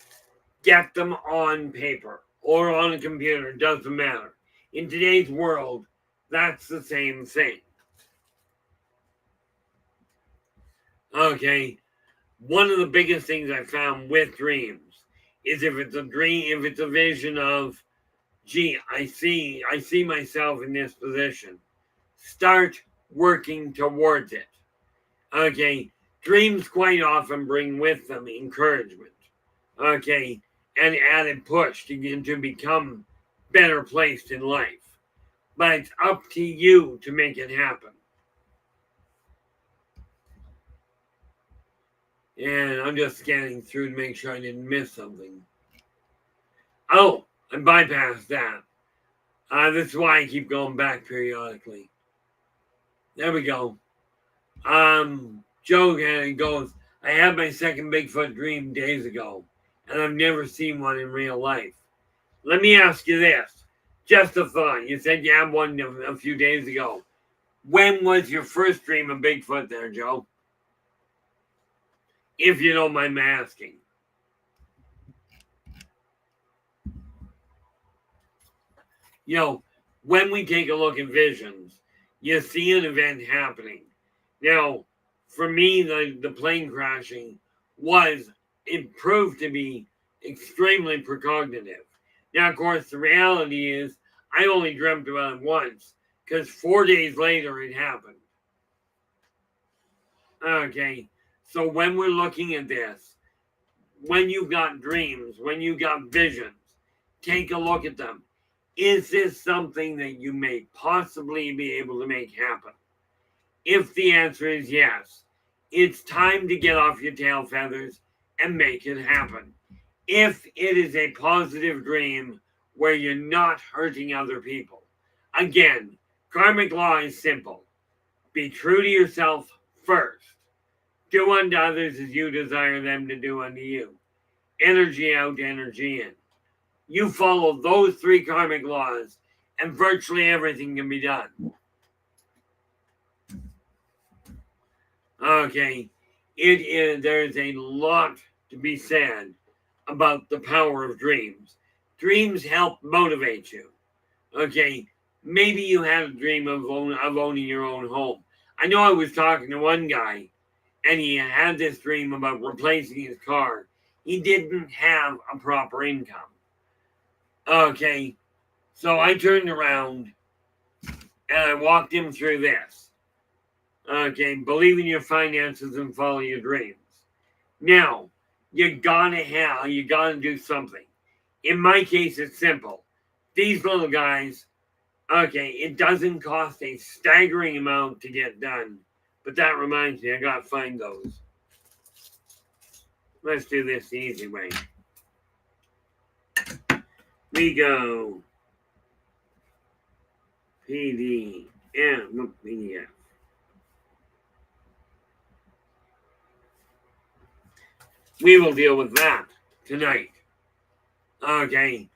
get them on paper or on a computer, doesn't matter. In today's world, that's the same thing. Okay, one of the biggest things I found with dreams is if it's a dream, if it's a vision of, gee, I see myself in this position. Start working towards it. Okay, dreams quite often bring with them encouragement. Okay, and added push to become better placed in life. But it's up to you to make it happen. And I'm just scanning through to make sure I didn't miss something. Oh, I bypassed that. This is why I keep going back periodically. There we go. Joe goes, I had my second Bigfoot dream days ago, and I've never seen one in real life. Let me ask you this. Just a thought. You said you had one a few days ago. When was your first dream of Bigfoot there, Joe? If you don't mind me asking. You know, when we take a look at visions, you see an event happening. Now, for me, the plane crashing it proved to be extremely precognitive. Now, of course, the reality is I only dreamt about it once because 4 days later it happened. Okay, so when we're looking at this, when you've got dreams, when you've got visions, take a look at them. Is this something that you may possibly be able to make happen? If the answer is yes, it's time to get off your tail feathers and make it happen. If it is a positive dream where you're not hurting other people, again, karmic law is simple. Be true to yourself first. Do unto others as you desire them to do unto you. Energy out, energy in. You follow those three karmic laws, and virtually everything can be done. Okay, there's a lot to be said about the power of dreams. Dreams help motivate you. Okay, maybe you had a dream of owning your own home. I know I was talking to one guy, and he had this dream about replacing his car. He didn't have a proper income. Okay, so I turned around and I walked him through this. Okay, believe in your finances and follow your dreams. Now, you gotta do something. In my case, it's simple. These little guys, okay, it doesn't cost a staggering amount to get done. But that reminds me, I gotta find those. Let's do this the easy way. We go. PDF. PDF. We will deal with that tonight. Okay.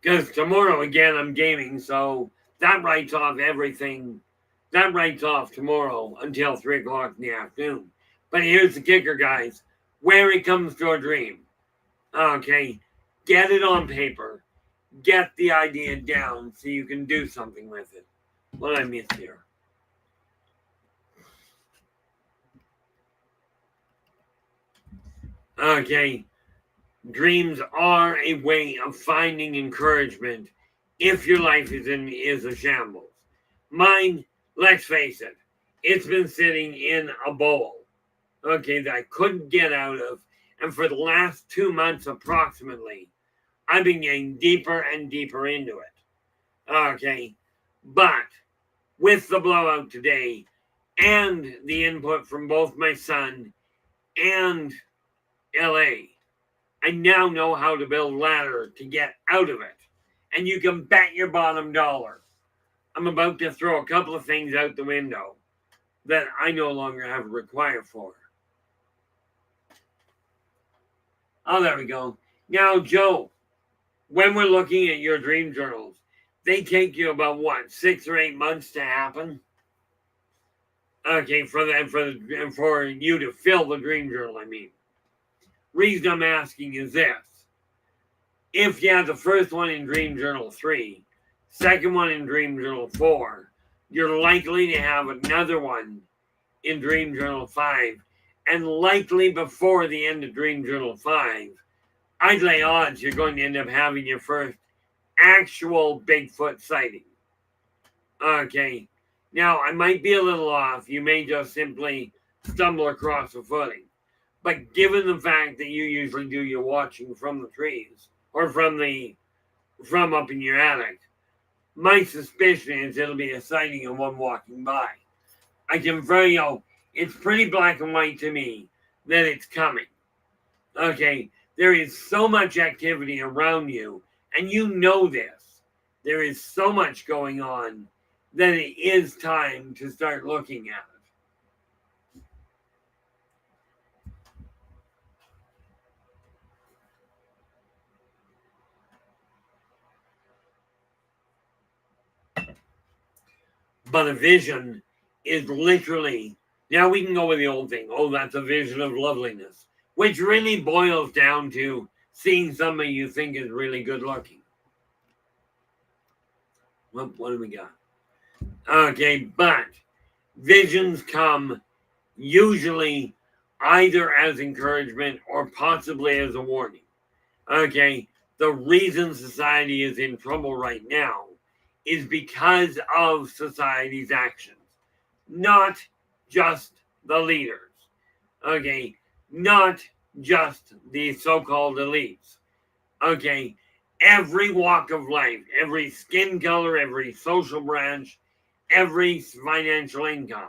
Because tomorrow, again, I'm gaming, so that writes off everything. That writes off tomorrow until 3 o'clock in the afternoon. But here's the kicker, guys. Where it comes to a dream. Okay. Get it on paper. Get the idea down so you can do something with it. What I miss here? Okay. Dreams are a way of finding encouragement if your life is a shambles. Mine, let's face it, it's been sitting in a bowl, okay, that I couldn't get out of. And for the last 2 months approximately, I've been getting deeper and deeper into it. Okay. But with the blowout today and the input from both my son and LA, I now know how to build a ladder to get out of it. And you can bet your bottom dollar I'm about to throw a couple of things out the window that I no longer have a require for. Oh, there we go. Now, Joe, when we're looking at your dream journals, they take you about what, 6 or 8 months to happen? Okay, for you to fill the dream journal, I mean. Reason I'm asking is this. If you have the first one in Dream Journal 3, second one in Dream Journal 4, you're likely to have another one in Dream Journal 5, and likely before the end of Dream Journal 5, I'd lay odds you're going to end up having your first actual Bigfoot sighting. Okay, now I might be a little off. You may just simply stumble across a footing. But given the fact that you usually do your watching from the trees or from up in your attic, my suspicion is it'll be a sighting of one walking by. I can very it's pretty black and white to me that it's coming. Okay, there is so much activity around you, and you know this. There is so much going on that it is time to start looking at it. But a vision is literally, now we can go with the old thing. Oh, that's a vision of loveliness, which really boils down to seeing somebody you think is really good looking. What do we got? Okay, but visions come usually either as encouragement or possibly as a warning. Okay, the reason society is in trouble right now is because of society's actions, not just the leaders. Okay, not just the so-called elites. Okay, every walk of life, every skin color, every social branch, every financial income.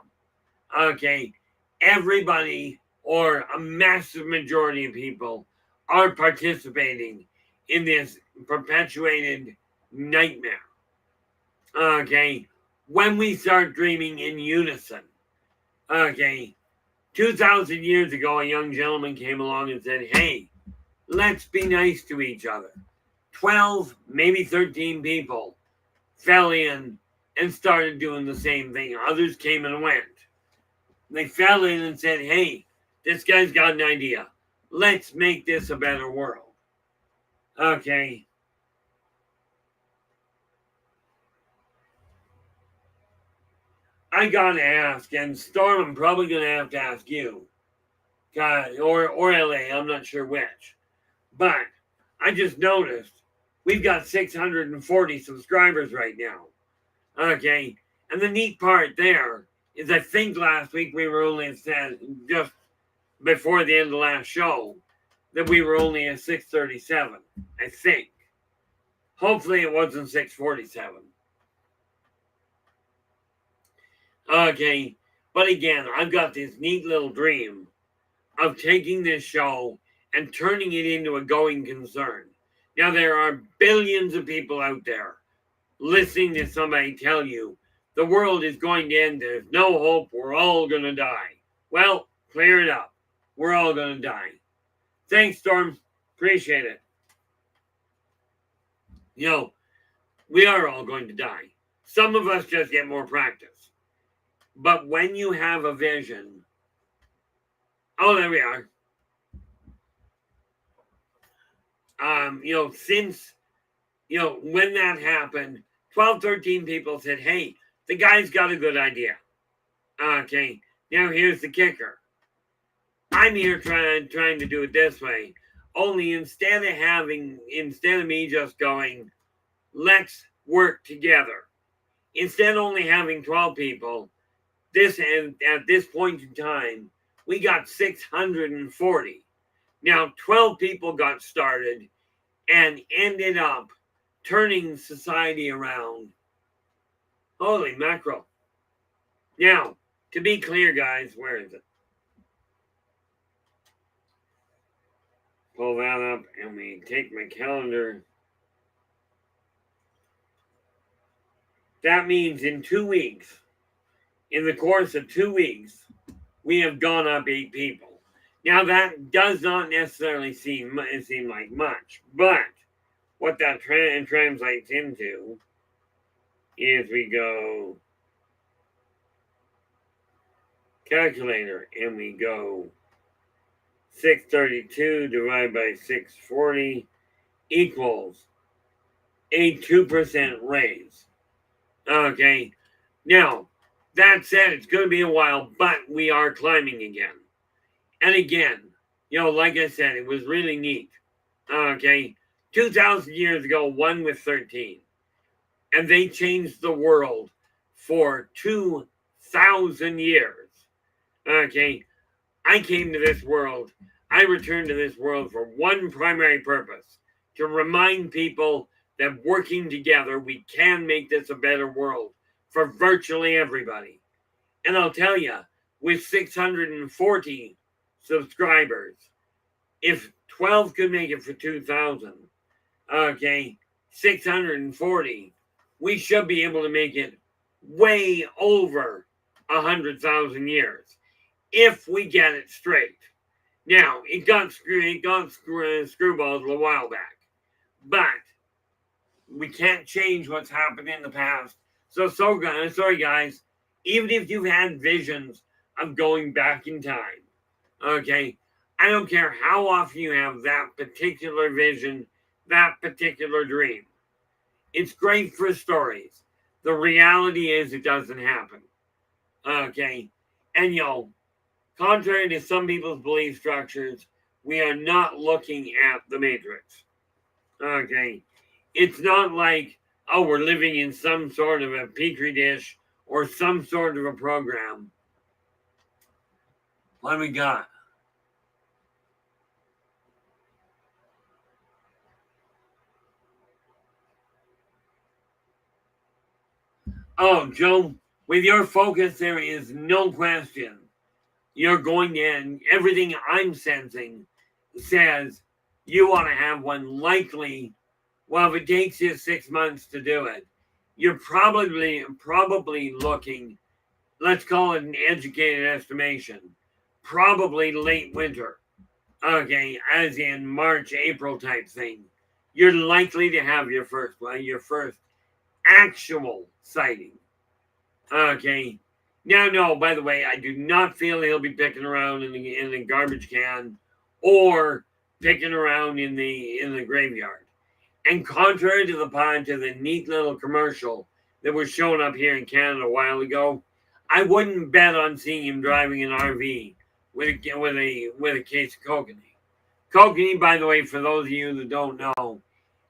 Okay, everybody or a massive majority of people are participating in this perpetuated nightmare. Okay, when we start dreaming in unison. Okay, 2,000 years ago, a young gentleman came along and said, hey, let's be nice to each other. 12, maybe 13 people fell in and started doing the same thing. Others came and went. They fell in and said, hey, this guy's got an idea. Let's make this a better world. Okay. I gotta ask, and Storm, I'm probably gonna have to ask you, or LA, I'm not sure which. But I just noticed we've got 640 subscribers right now. Okay. And the neat part there is I think last week we were only said just before the end of the last show that we were only at 637. I think. Hopefully it wasn't 647. Okay. But again, I've got this neat little dream of taking this show and turning it into a going concern. Now, there are billions of people out there listening to somebody tell you the world is going to end, there's no hope, we're all going to die. Well, clear it up. We're all going to die. Thanks, Storm. Appreciate it. You know, we are all going to die. Some of us just get more practice. But when you have a vision, oh, there we are. Since, when that happened, 12, 13 people said, hey, the guy's got a good idea. Okay, now here's the kicker. I'm here trying to do it this way. Only instead of me just going, let's work together. Instead of only having 12 people, at this point in time, we got 640. Now, 12 people got started and ended up turning society around. Holy mackerel. Now, to be clear, guys, where is it? Pull that up and we take my calendar. That means in 2 weeks, in the course of 2 weeks, we have gone up 8 people. Now, that does not necessarily seem like much, but what that translates into is we go calculator and we go 632 divided by 640 equals a 2% raise. Okay, now that said, it's going to be a while, but we are climbing again. And again, like I said, it was really neat. Okay, 2,000 years ago, 1 with 13. And they changed the world for 2,000 years. Okay, I came to this world, I returned to this world for one primary purpose: to remind people that working together, we can make this a better world for virtually everybody. And I'll tell you, with 640 subscribers, if 12 could make it for 2,000, okay, 640, we should be able to make it way over 100,000 years if we get it straight. Now, it got screwballed a while back, but we can't change what's happened in the past. So sorry, guys. Even if you've had visions of going back in time, okay, I don't care how often you have that particular vision, that particular dream. It's great for stories. The reality is it doesn't happen. Okay, and contrary to some people's belief structures, we are not looking at the Matrix. Okay, it's not like, oh, we're living in some sort of a petri dish or some sort of a program. What do we got? Oh, Joe, with your focus, there is no question. You're going to, and everything I'm sensing says you want to have one. Likely, well, if it takes you 6 months to do it, you're probably looking, let's call it an educated estimation, probably late winter. Okay, as in March, April type thing. You're likely to have your first actual sighting. Okay. Now, no, by the way, I do not feel he'll be picking around in the garbage can or picking around in the graveyard. And contrary to the neat little commercial that was shown up here in Canada a while ago, I wouldn't bet on seeing him driving an RV with a case of kokanee. Kokanee, by the way, for those of you that don't know,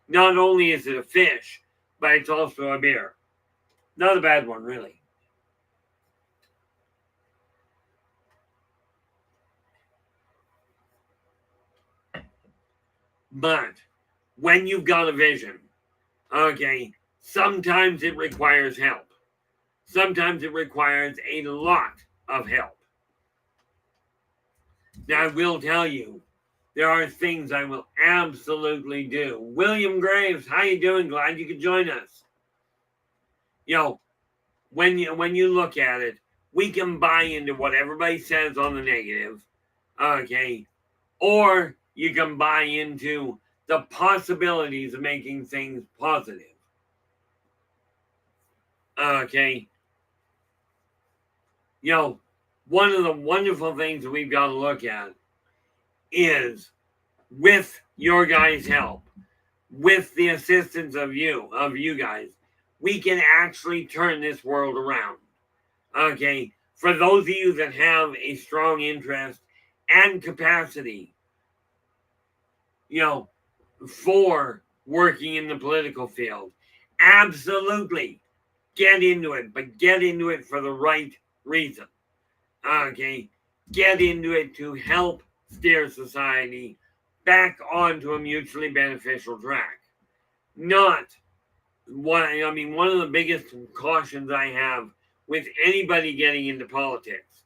not only is it a fish, but it's also a beer. Not a bad one, really. But when you've got a vision, okay, sometimes it requires help. Sometimes it requires a lot of help. Now, I will tell you, there are things I will absolutely do. William Graves, how you doing? Glad you could join us. When you look at it, we can buy into what everybody says on the negative, okay, or you can buy into the possibilities of making things positive. Okay. One of the wonderful things that we've got to look at is, with your guys' help, with the assistance of you guys, we can actually turn this world around. Okay. For those of you that have a strong interest and capacity, for working in the political field, absolutely get into it, but get into it for the right reason. Okay, get into it to help steer society back onto a mutually beneficial track. Not one of the biggest cautions I have with anybody getting into politics,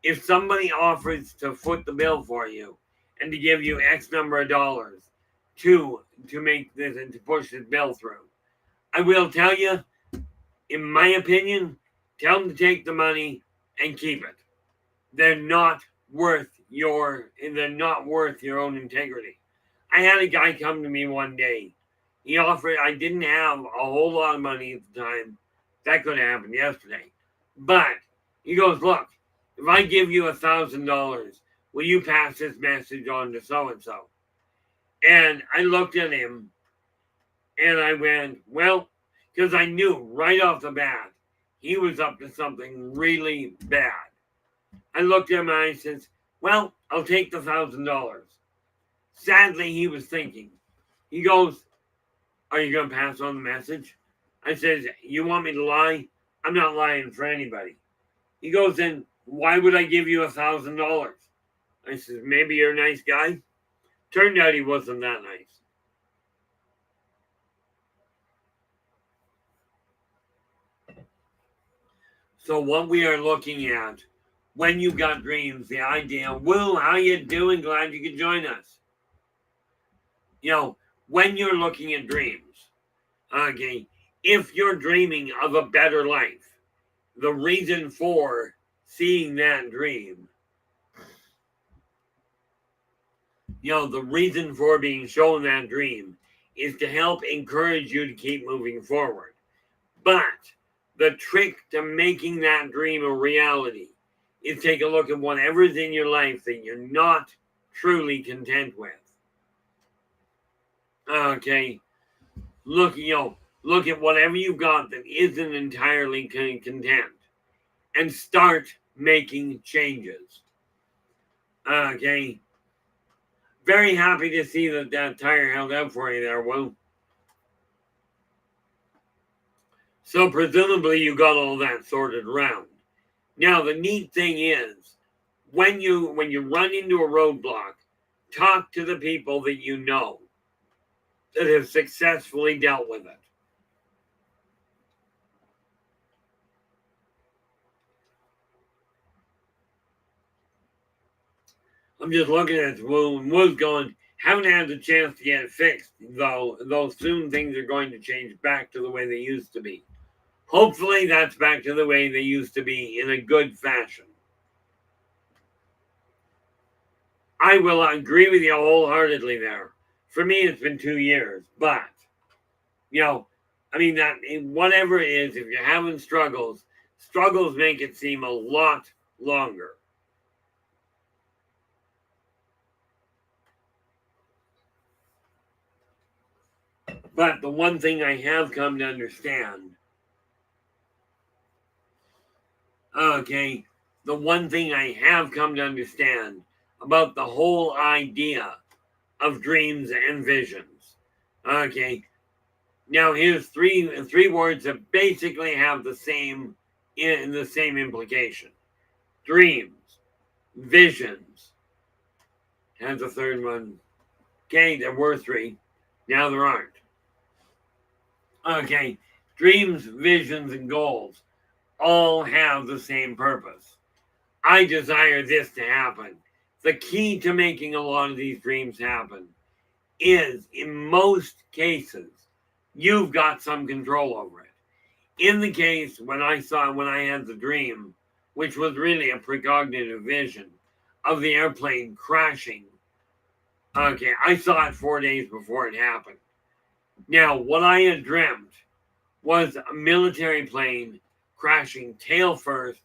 if somebody offers to foot the bill for you and to give you X number of dollars to make this and to push this bill through, I will tell you, in my opinion, tell them to take the money and keep it. They're not worth your own integrity. I had a guy come to me one day. He offered, I didn't have a whole lot of money at the time. That could have happened yesterday. But he goes, look, if I give you $1,000, will you pass this message on to so-and-so? And I looked at him and I went, well, because I knew right off the bat, he was up to something really bad. I looked at him and I said, well, I'll take the $1,000. Sadly, he was thinking. He goes, are you going to pass on the message? I said, you want me to lie? I'm not lying for anybody. He goes, then why would I give you $1,000? I said, maybe you're a nice guy. Turned out he wasn't that nice. So what we are looking at, when you got dreams, the idea, Will, how you doing? Glad you could join us. When you're looking at dreams, okay, if you're dreaming of a better life, the reason for seeing that dream, the reason for being shown that dream is to help encourage you to keep moving forward. But the trick to making that dream a reality is take a look at whatever's in your life that you're not truly content with. Okay, look at whatever you've got that isn't entirely content, and start making changes. Okay, very happy to see that tire held out for you there, Will. So presumably you got all that sorted around. Now the neat thing is, when you run into a roadblock, talk to the people that you know that have successfully dealt with it. I'm just looking at the wound. Wound's going, haven't had the chance to get it fixed, though soon things are going to change back to the way they used to be. Hopefully that's back to the way they used to be in a good fashion. I will agree with you wholeheartedly there. For me, it's been 2 years, but, that whatever it is, if you're having struggles make it seem a lot longer. But the one thing I have come to understand, the one thing I have come to understand about the whole idea of dreams and visions. Okay. Now here's three words that basically have the same implication. Dreams, visions. Has a third one. Okay, there were three. Now there aren't. Okay, dreams, visions, and goals all have the same purpose. I desire this to happen. The key to making a lot of these dreams happen is, in most cases, you've got some control over it. In the case when I had the dream, which was really a precognitive vision of the airplane crashing, okay, I saw it 4 days before it happened. Now, what I had dreamt was a military plane crashing tail first.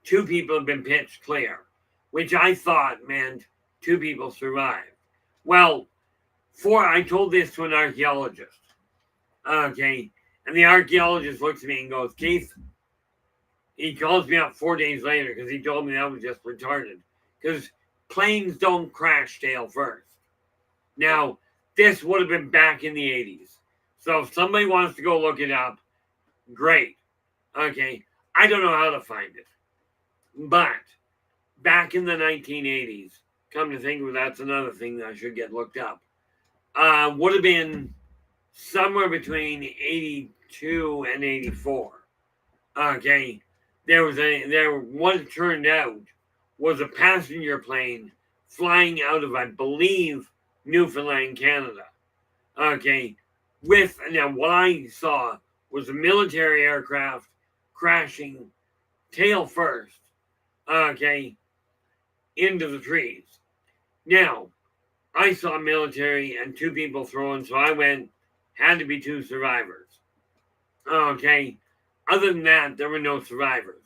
2 people have been pitched clear, which I thought meant 2 people survived. Well, I told this to an archaeologist. Okay, and the archaeologist looks at me and goes, Keith, he calls me up 4 days later because he told me that was just retarded. Because planes don't crash tail first. Now, this would have been back in the 80s. So if somebody wants to go look it up, great. Okay, I don't know how to find it. But back in the 1980s, come to think of it, that's another thing that I should get looked up. Would have been somewhere between 82 and 84. Okay, what turned out was a passenger plane flying out of, I believe, Newfoundland, Canada. Okay, now what I saw was a military aircraft crashing tail first, okay, into the trees. Now, I saw military and 2 people thrown, so I went, had to be 2 survivors. Okay, other than that, there were no survivors.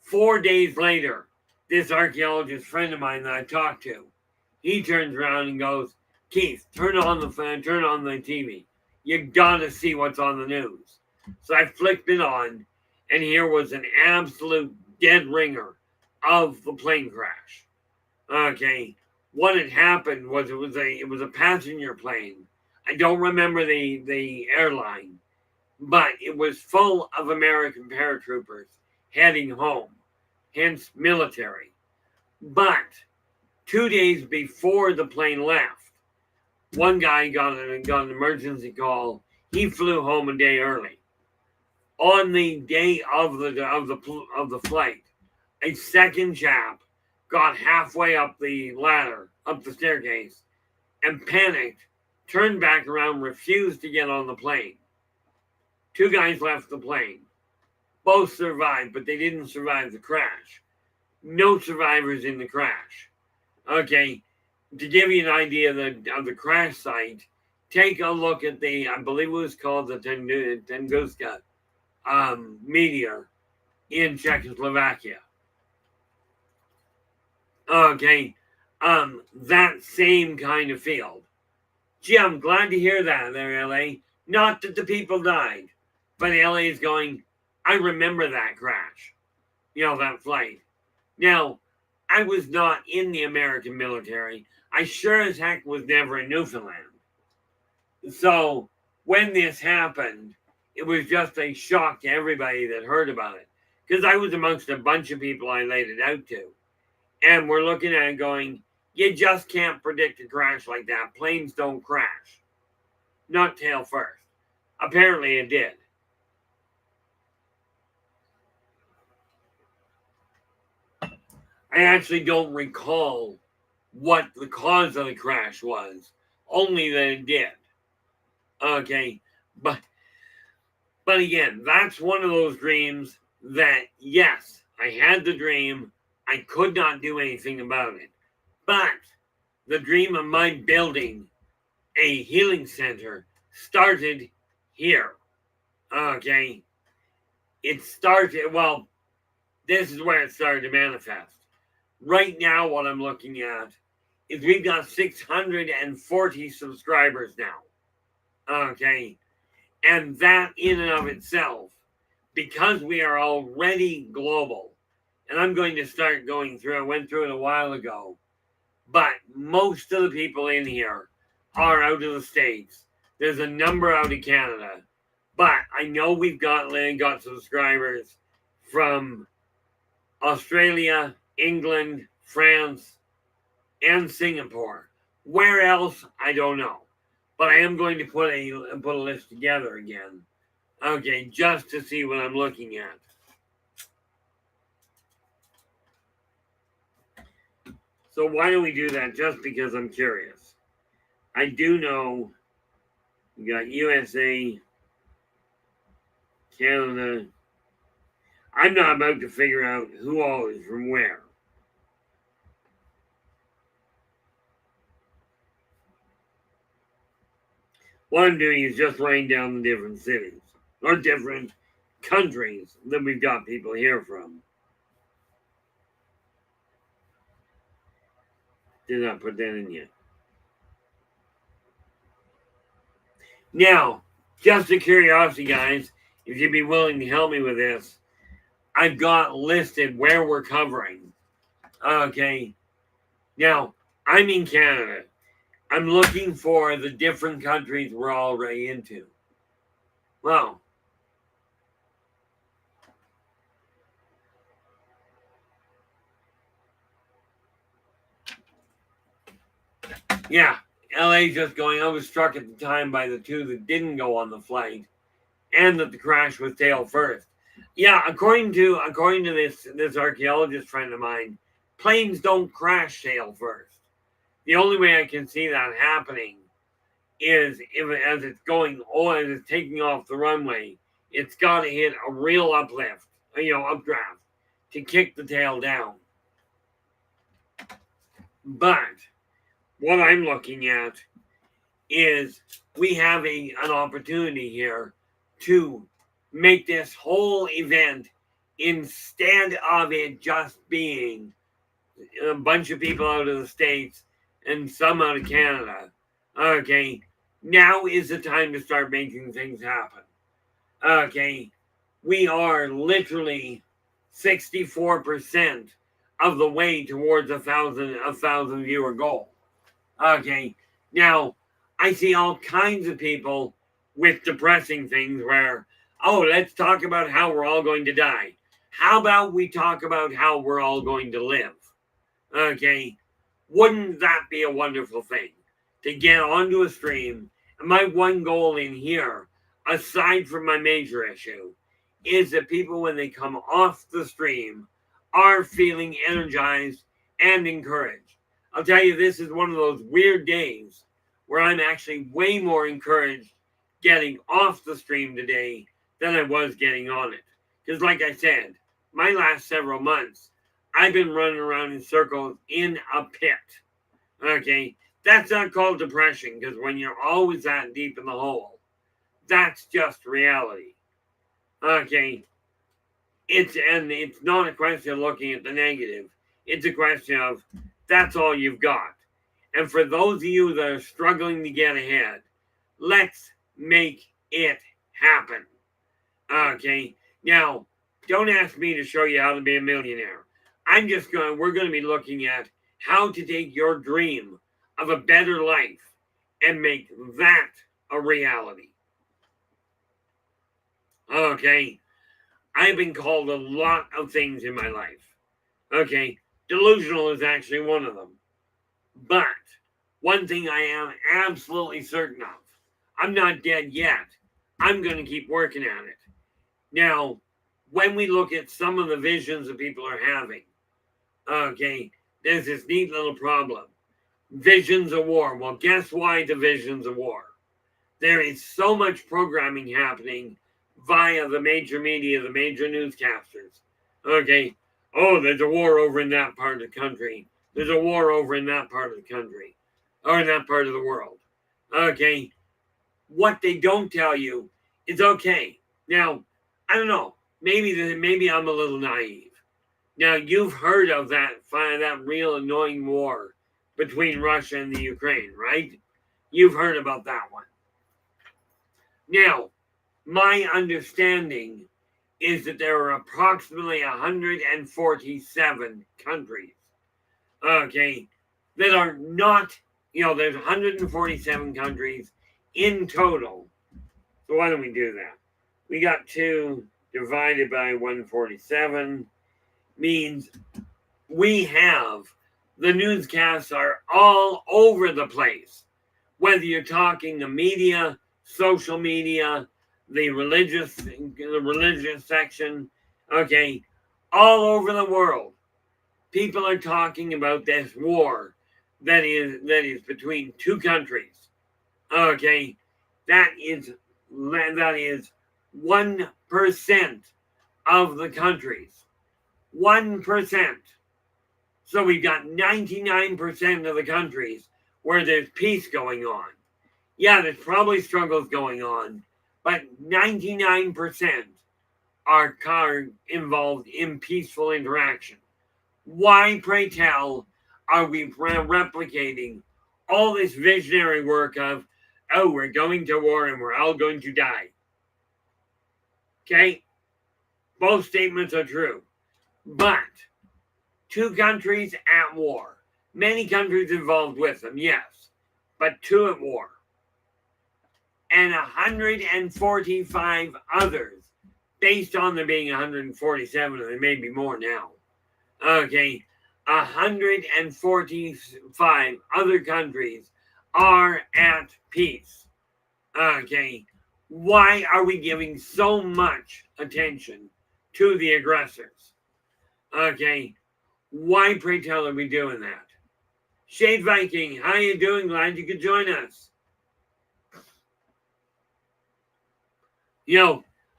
4 days later, this archaeologist friend of mine that I talked to, he turns around and goes, Keith, turn on the TV. You gotta see what's on the news. So I flicked it on, and here was an absolute dead ringer of the plane crash. Okay, what had happened was it was a passenger plane. I don't remember the airline, but it was full of American paratroopers heading home, hence military. But 2 days before the plane left, one guy got an emergency call. He flew home a day early. On the day of the flight, a second chap got halfway up the ladder, up the staircase, and panicked, turned back around, refused to get on the plane. 2 guys left the plane. Both survived, but they didn't survive the crash. No survivors in the crash. Okay, to give you an idea of the crash site, take a look at I believe it was called the Tunguska meteor in Czechoslovakia. Okay, that same kind of field. Gee, I'm glad to hear that there, LA. Not that the people died, but LA is going, I remember that crash, that flight. Now, I was not in the American military. I sure as heck was never in Newfoundland. So when this happened, it was just a shock to everybody that heard about it. Because I was amongst a bunch of people I laid it out to. And we're looking at it going, you just can't predict a crash like that. Planes don't crash. Not tail first. Apparently it did. I actually don't recall what the cause of the crash was. Only that it did. Okay. But again, that's one of those dreams that, yes, I had the dream. I could not do anything about it. But the dream of my building a healing center started here. Okay. It started, well, this is where it started to manifest. Right now, what I'm looking at is we've got 640 subscribers now. Okay. And that in and of itself, because we are already global, and I'm going to start going through, I went through it a while ago, but most of the people in here are out of the States. There's a number out of Canada, but I know we've got subscribers from Australia, England, France, and Singapore. Where else, I don't know. But I am going to put a list together again. Okay, just to see what I'm looking at. So why don't we do that? Just because I'm curious. I do know we got USA, Canada. I'm not about to figure out who all is from where. What I'm doing is just writing down the different cities or different countries that we've got people here from. Did not put that in yet. Now, just a curiosity, guys, if you'd be willing to help me with this, I've got listed where we're covering. Okay. Now, I'm in Canada. I'm looking for the different countries we're already into. Well, yeah, LA just going. I was struck at the time by the 2 that didn't go on the flight, and that the crash was tail first. Yeah, according to this archaeologist friend of mine, planes don't crash tail first. The only way I can see that happening is as it's going on, as it's taking off the runway, it's got to hit a real uplift, updraft, to kick the tail down. But what I'm looking at is we have an opportunity here to make this whole event, instead of it just being a bunch of people out of the States and some out of Canada. Okay, now is the time to start making things happen. Okay, we are literally 64% of the way towards a thousand viewer goal. Okay, now I see all kinds of people with depressing things where, oh, let's talk about how we're all going to die. How about we talk about how we're all going to live? Okay, wouldn't that be a wonderful thing to get onto a stream? And my one goal in here, aside from my major issue, is that people, when they come off the stream, are feeling energized and encouraged. I'll tell you, this is one of those weird days where I'm actually way more encouraged getting off the stream today than I was getting on it. Because like I said, my last several months, I've been running around in circles in a pit. Okay, that's not called depression, because when you're always that deep in the hole, that's just reality. Okay, it's not a question of looking at the negative. It's a question of that's all you've got. And for those of you that are struggling to get ahead, let's make it happen. Okay, now don't ask me to show you how to be a millionaire. We're going to be looking at how to take your dream of a better life and make that a reality. Okay, I've been called a lot of things in my life. Okay, delusional is actually one of them. But one thing I am absolutely certain of, I'm not dead yet. I'm going to keep working at it. Now, when we look at some of the visions that people are having, okay, there's this neat little problem. Visions of war. Well, guess why the visions of war? There is so much programming happening via the major media, the major newscasters. Okay, oh, there's a war over in that part of the country. There's a war over in that part of the country, or in that part of the world. Okay, what they don't tell you is okay. Now, I don't know. Maybe I'm a little naive. Now, you've heard of that real annoying war between Russia and the Ukraine, right? You've heard about that one. Now, my understanding is that there are approximately 147 countries, okay, that are not, there's 147 countries in total. So why don't we do that? We got 2 divided by 147 means we have the newscasts are all over the place. Whether you're talking the media, social media, the religious section, okay, all over the world, people are talking about this war that is between 2 countries. Okay, that is 1% of the countries. 1%. So we've got 99% of the countries where there's peace going on. Yeah, there's probably struggles going on, but 99% are involved in peaceful interaction. Why, pray tell, are we replicating all this visionary work of, oh, we're going to war and we're all going to die? Okay? Both statements are true. But 2 countries at war. Many countries involved with them, yes. But 2 at war. And 145 others, based on there being 147, and there may be more now. Okay, 145 other countries are at peace. Okay, why are we giving so much attention to the aggressors? Okay, why, pray tell, are we doing that? Shade Viking, how you doing? Glad you could join us.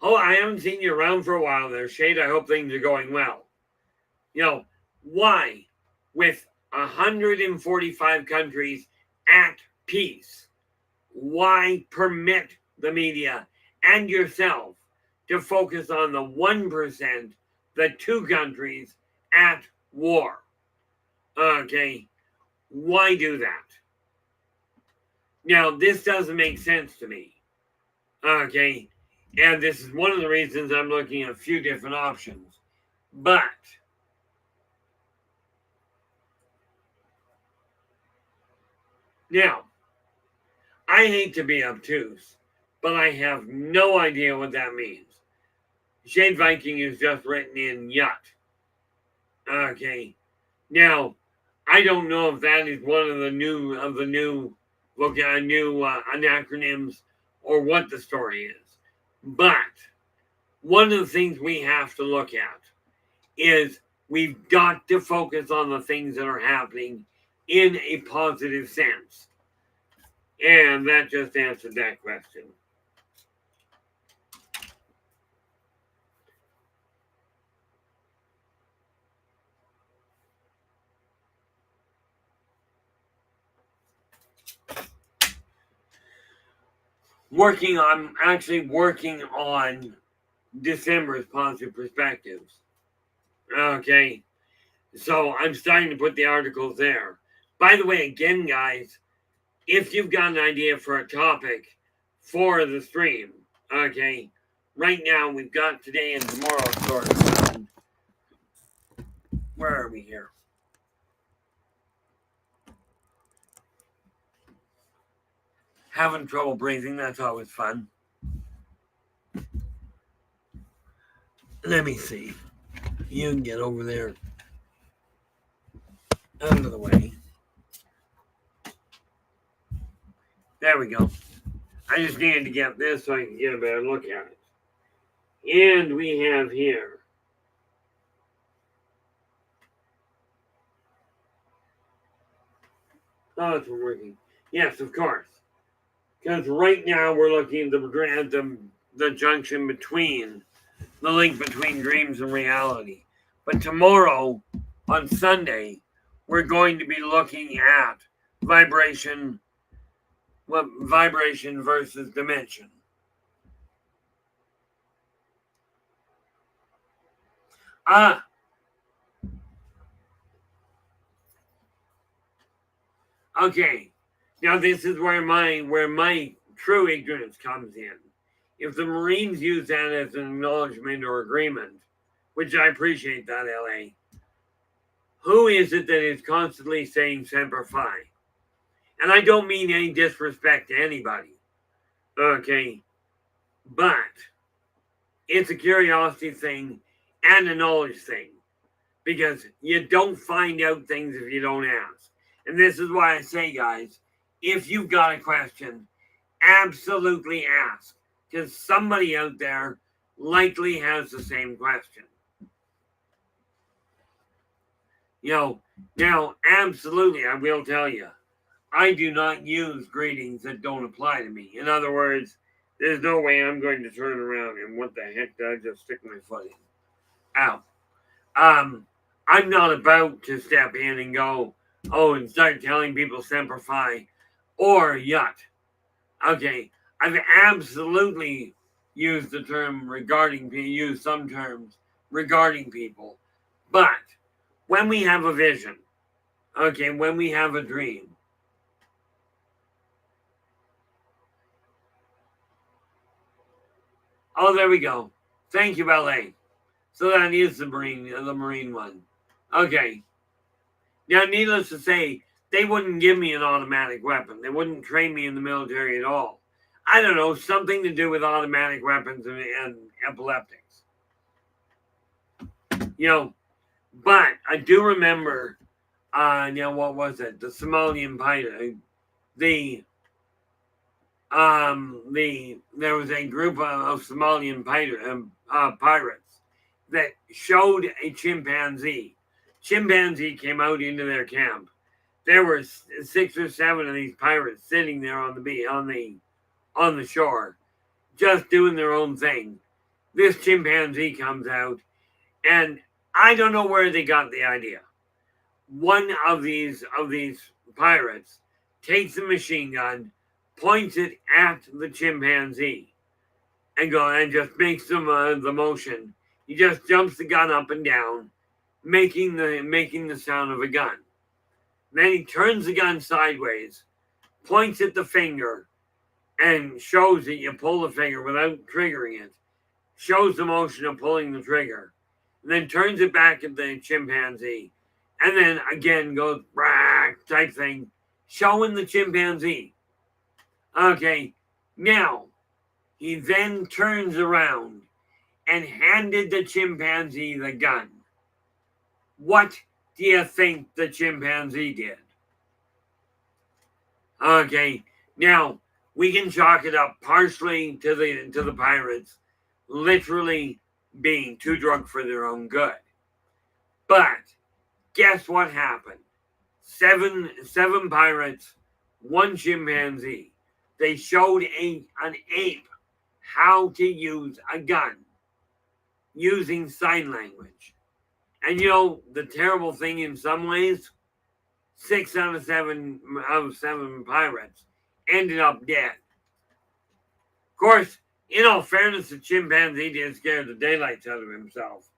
I haven't seen you around for a while there, Shade. I hope things are going well. Why, with 145 countries at peace, why permit the media and yourself to focus on the 1%, the 2 countries at war? Okay, why do that? Now, this doesn't make sense to me. Okay, and this is one of the reasons I'm looking at a few different options. But now, I hate to be obtuse, but I have no idea what that means. Shade Viking is just written in yacht. Okay, now I don't know if that is one of the new acronyms or what the story is. But one of the things we have to look at is we've got to focus on the things that are happening in a positive sense. And that just answered that question. I'm actually working on December's positive perspectives. Okay. So I'm starting to put the articles there. By the way, again, guys, if you've got an idea for a topic for the stream, okay, right now we've got today and tomorrow sort of. Where are we here? Having trouble breathing, that's always fun. Let me see. You can get over there. Out of the way. There we go. I just needed to get this so I can get a better look at it. And we have here. Oh, it's working. Yes, of course. Because right now we're looking at the junction between the link between dreams and reality. But tomorrow, on Sunday, we're going to be looking at vibration versus dimension. Okay. Now this is where my true ignorance comes in. If the Marines use that as an acknowledgement or agreement, which I appreciate that, LA, who is it that is constantly saying Semper Fi? And I don't mean any disrespect to anybody. Okay. But it's a curiosity thing and a knowledge thing. Because you don't find out things if you don't ask. And this is why I say, guys, if you've got a question, absolutely ask. Because somebody out there likely has the same question. Now, absolutely, I will tell you, I do not use greetings that don't apply to me. In other words, there's no way I'm going to turn around and what the heck did I just stick my foot in? Ow. I'm not about to step in and go, and start telling people Semper Fi or Yut. Okay, I've absolutely used the term used some terms regarding people. But when we have a vision, okay, when we have a dream, oh, there we go. Thank you, LA. So that is the Marine one. Okay. Now, needless to say, they wouldn't give me an automatic weapon. They wouldn't train me in the military at all. I don't know, something to do with automatic weapons and epileptics. But I do remember, what was it? The Somalian pirate. There was a group of Somalian pirates that showed a chimpanzee. Chimpanzee came out into their camp. There were 6 or 7 of these pirates sitting there on the shore, just doing their own thing. This chimpanzee comes out, and I don't know where they got the idea. One of these pirates takes a machine gun, points it at the chimpanzee, and just makes the motion. He just jumps the gun up and down, making the sound of a gun. Then he turns the gun sideways, points at the finger, and shows that you pull the finger without triggering it. Shows the motion of pulling the trigger. And then turns it back at the chimpanzee. And then again goes brack type thing, showing the chimpanzee. Okay, now he then turns around and handed the chimpanzee the gun. What do you think the chimpanzee did? Okay, now we can chalk it up partially to the pirates literally being too drunk for their own good. But guess what happened? Seven pirates, one chimpanzee. They showed an ape how to use a gun using sign language. And the terrible thing in some ways, 6 out of 7 pirates ended up dead. Of course, in all fairness, the chimpanzee did scare the daylights out of himself.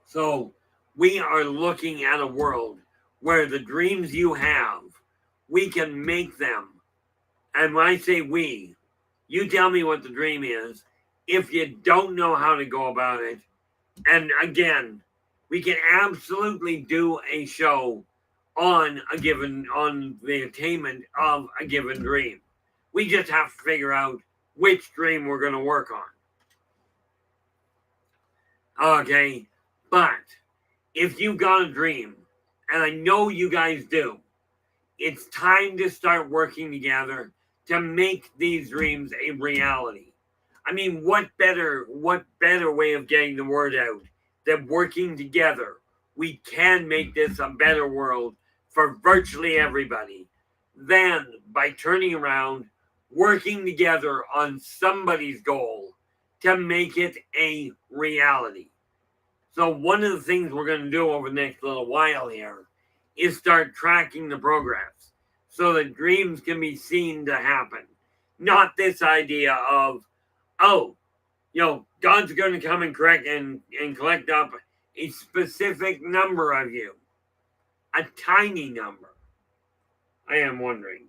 So we are looking at a world where the dreams you have, we can make them. And when I say we, you tell me what the dream is. If you don't know how to go about it, and again, we can absolutely do a show on the attainment of a given dream. We just have to figure out which dream we're going to work on. Okay, but if you've got a dream, and I know you guys do, it's time to start working together to make these dreams a reality. I mean, what better way of getting the word out than working together? We can make this a better world for virtually everybody than by turning around, working together on somebody's goal to make it a reality. So one of the things we're going to do over the next little while here is start tracking the progress so that dreams can be seen to happen. Not this idea of, God's going to come and collect up a specific number of you. A tiny number. I am wondering.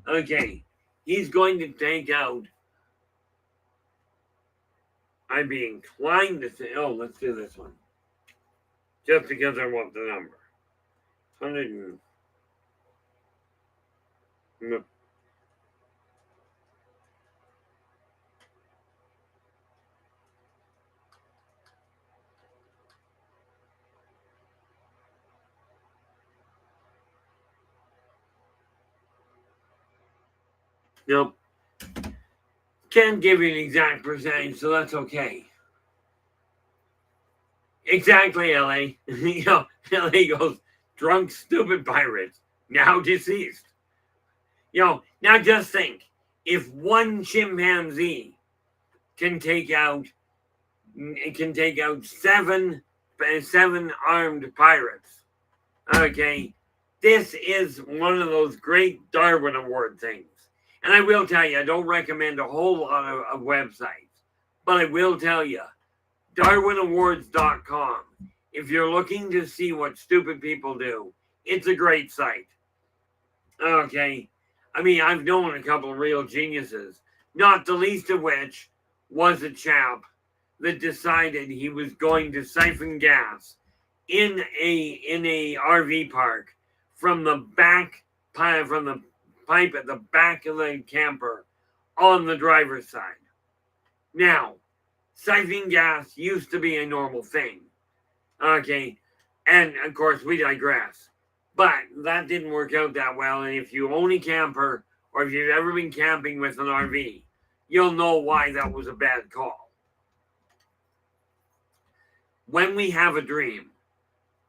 Okay, he's going to take out. I'd be inclined to say, let's do this one. Just because I want the number. 100 and... No. Nope. Can't give you an exact percentage, so that's okay. Exactly, LA. LA goes, drunk, stupid pirates, now deceased. Now just think, if one chimpanzee can take out seven armed pirates, okay, this is one of those great Darwin Award things. And I will tell you, I don't recommend a whole lot of websites, but I will tell you, DarwinAwards.com. If you're looking to see what stupid people do, it's a great site. Okay. I mean, I've known a couple of real geniuses, not the least of which was a chap that decided he was going to siphon gas in a RV park from the pipe at the back of the camper on the driver's side. Now, siphoning gas used to be a normal thing. Okay, and of course we digress. But that didn't work out that well, and if you own a camper, or if you've ever been camping with an RV, you'll know why that was a bad call. When we have a dream,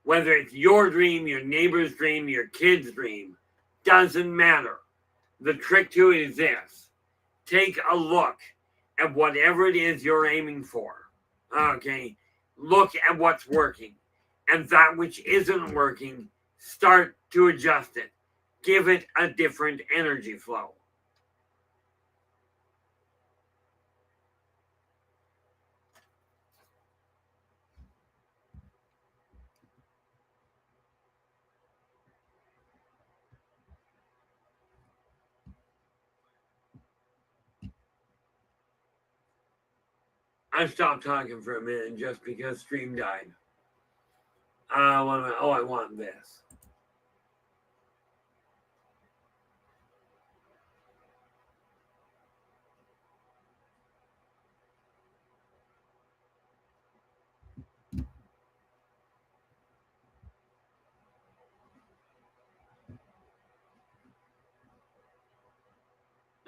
whether it's your dream, your neighbor's dream, your kid's dream, doesn't matter. The trick to it is this. Take a look at whatever it is you're aiming for. Okay, look at what's working. And that which isn't working, start to adjust it. Give it a different energy flow. I stopped talking for a minute just because stream died. I want this.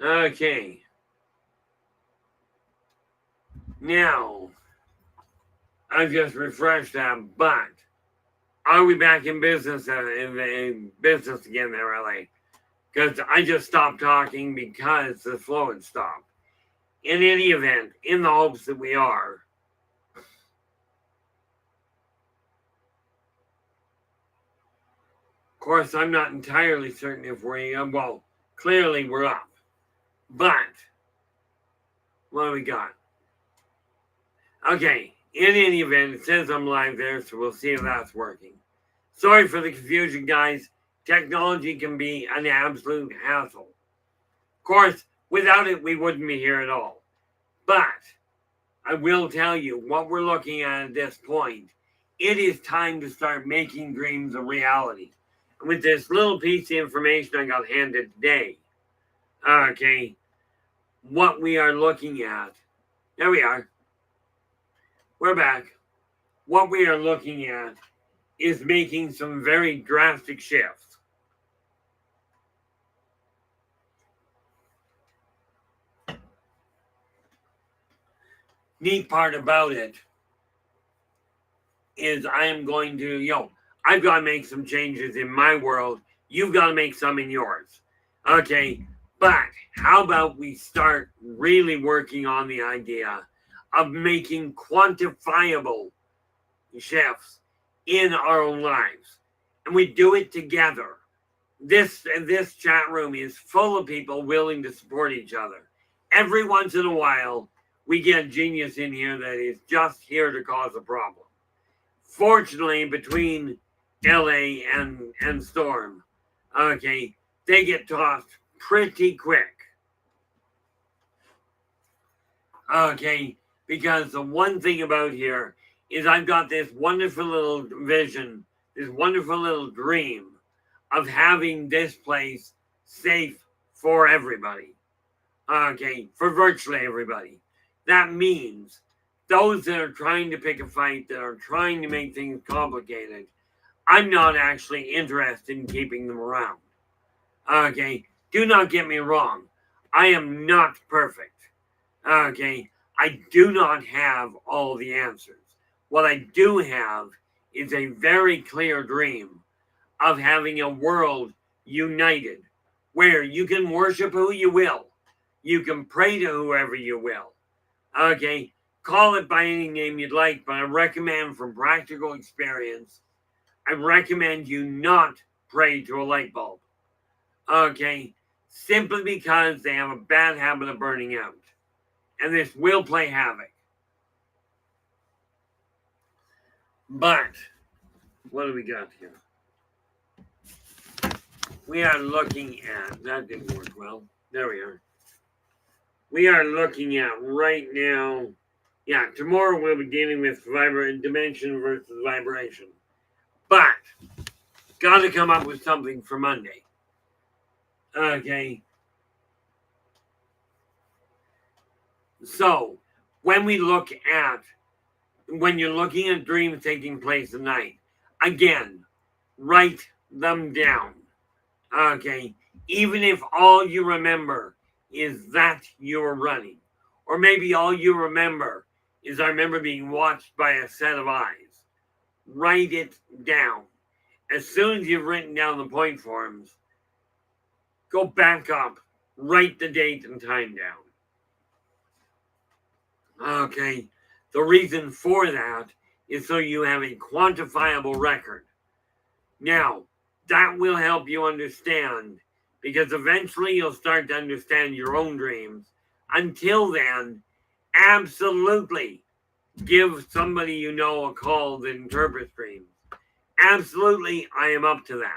Okay. Now, I've just refreshed that, but are we back in business in business again there, LA? Because I just stopped talking because the flow had stopped. In any event, in the hopes that we are, of course, I'm not entirely certain if well, clearly we're up. But, what do we got? Okay, in any event, it says I'm live there, so we'll see if that's working. Sorry for the confusion, guys. Technology can be an absolute hassle. Of course, without it, we wouldn't be here at all. But I will tell you what we're looking at this point. It is time to start making dreams a reality. And with this little piece of information I got handed today, okay, what we are looking at, there we are. We're back. What we are looking at is making some very drastic shifts. Neat part about it is I am going to, I've got to make some changes in my world. You've got to make some in yours. Okay, but how about we start really working on the idea of making quantifiable shifts in our own lives? And we do it together. This chat room is full of people willing to support each other. Every once in a while, we get a genius in here that is just here to cause a problem. Fortunately, between LA and Storm, okay, they get tossed pretty quick. Okay, because the one thing about here is I've got this wonderful little vision, this wonderful little dream of having this place safe for everybody. Okay, for virtually everybody. That means those that are trying to pick a fight, that are trying to make things complicated, I'm not actually interested in keeping them around. Okay, do not get me wrong. I am not perfect. Okay, I do not have all the answers. What I do have is a very clear dream of having a world united where you can worship who you will. You can pray to whoever you will. Okay, call it by any name you'd like, but I recommend from practical experience, I recommend you not pray to a light bulb. Okay, simply because they have a bad habit of burning out. And this will play havoc. But, what do we got here? We are looking at, that didn't work well. There we are. We are looking at right now, tomorrow we'll be dealing with dimension versus vibration. But, got to come up with something for Monday. Okay. So, when you're looking at dreams taking place at night, again, write them down. Okay. Even if all you remember is that you were running, or maybe all you remember is I remember being watched by a set of eyes, write it down. As soon as you've written down the point forms, go back up, write the date and time down. Okay. The reason for that is so you have a quantifiable record. Now, that will help you understand, because eventually you'll start to understand your own dreams. Until then, absolutely give somebody you know a call that interprets dreams. Absolutely, I am up to that.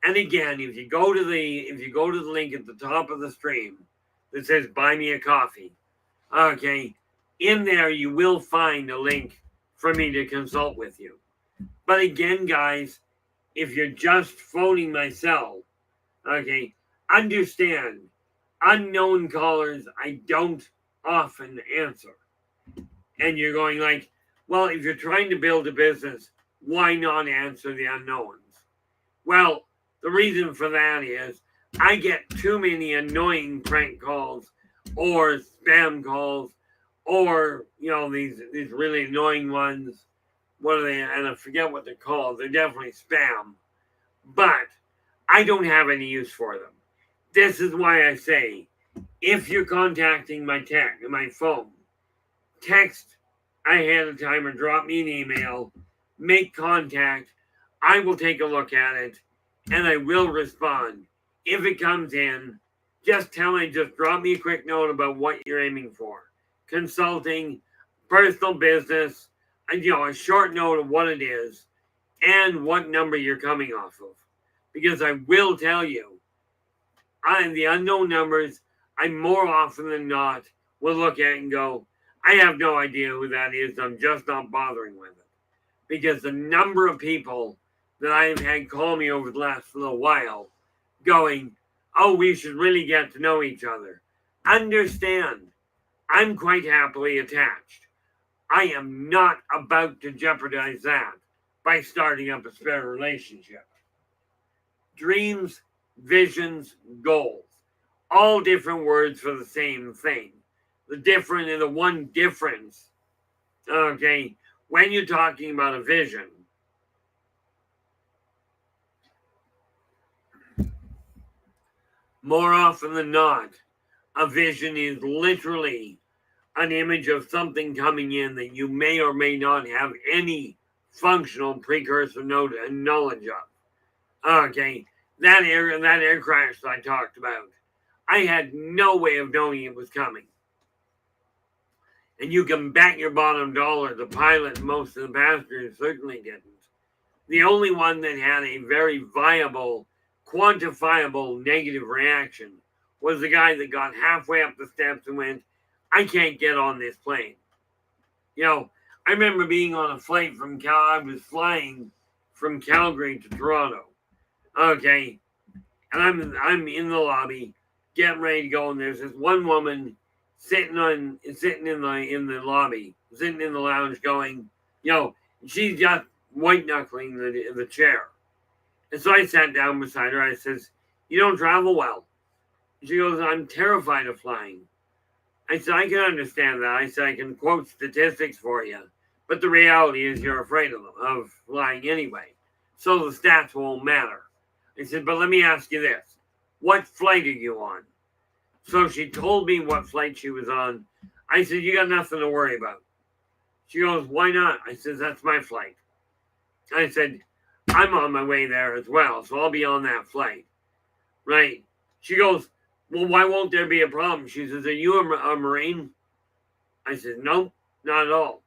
And again, if you go to the link at the top of the stream that says "Buy me a coffee," okay, in there you will find a link for me to consult with you. But again, guys, if you're just phoning my cell, okay, understand, unknown callers I don't often answer. And you're going like, well, if you're trying to build a business, why not answer the unknowns? Well, the reason for that is I get too many annoying prank calls or spam calls, or these really annoying ones. What are they? And I forget what they're called. They're definitely spam, but I don't have any use for them. This is why I say, if you're contacting my phone, text ahead of time or drop me an email, make contact. I will take a look at it and I will respond. If it comes in, just drop me a quick note about what you're aiming for. Consulting, personal business, and a short note of what it is and what number you're coming off of. Because I will tell you, the unknown numbers, I more often than not will look at and go, I have no idea who that is. I'm just not bothering with it. Because the number of people that I have had call me over the last little while going, oh, we should really get to know each other. Understand, I'm quite happily attached. I am not about to jeopardize that by starting up a spare relationship. Dreams, visions, goals. All different words for the same thing. The one difference, okay, when you're talking about a vision, more often than not, a vision is literally an image of something coming in that you may or may not have any functional precursor knowledge of. Okay, that air crash that I talked about, I had no way of knowing it was coming. And you can bet your bottom dollar the pilot and most of the passengers certainly didn't. The only one that had a very viable, quantifiable negative reaction was the guy that got halfway up the steps and went, I can't get on this plane. I remember being on a flight I was flying from Calgary to Toronto. Okay. And I'm in the lobby, getting ready to go, and there's this one woman sitting in the lobby, sitting in the lounge going, she's just white knuckling the chair. And so I sat down beside her. I says, you don't travel well. She goes, I'm terrified of flying. I said, I can understand that. I said, I can quote statistics for you. But the reality is you're afraid of flying anyway. So the stats won't matter. I said, but let me ask you this. What flight are you on? So she told me what flight she was on. I said, you got nothing to worry about. She goes, why not? I said, that's my flight. I said, I'm on my way there as well, so I'll be on that flight. Right? She goes, well, why won't there be a problem? She says, are you a Marine? I said, nope, not at all.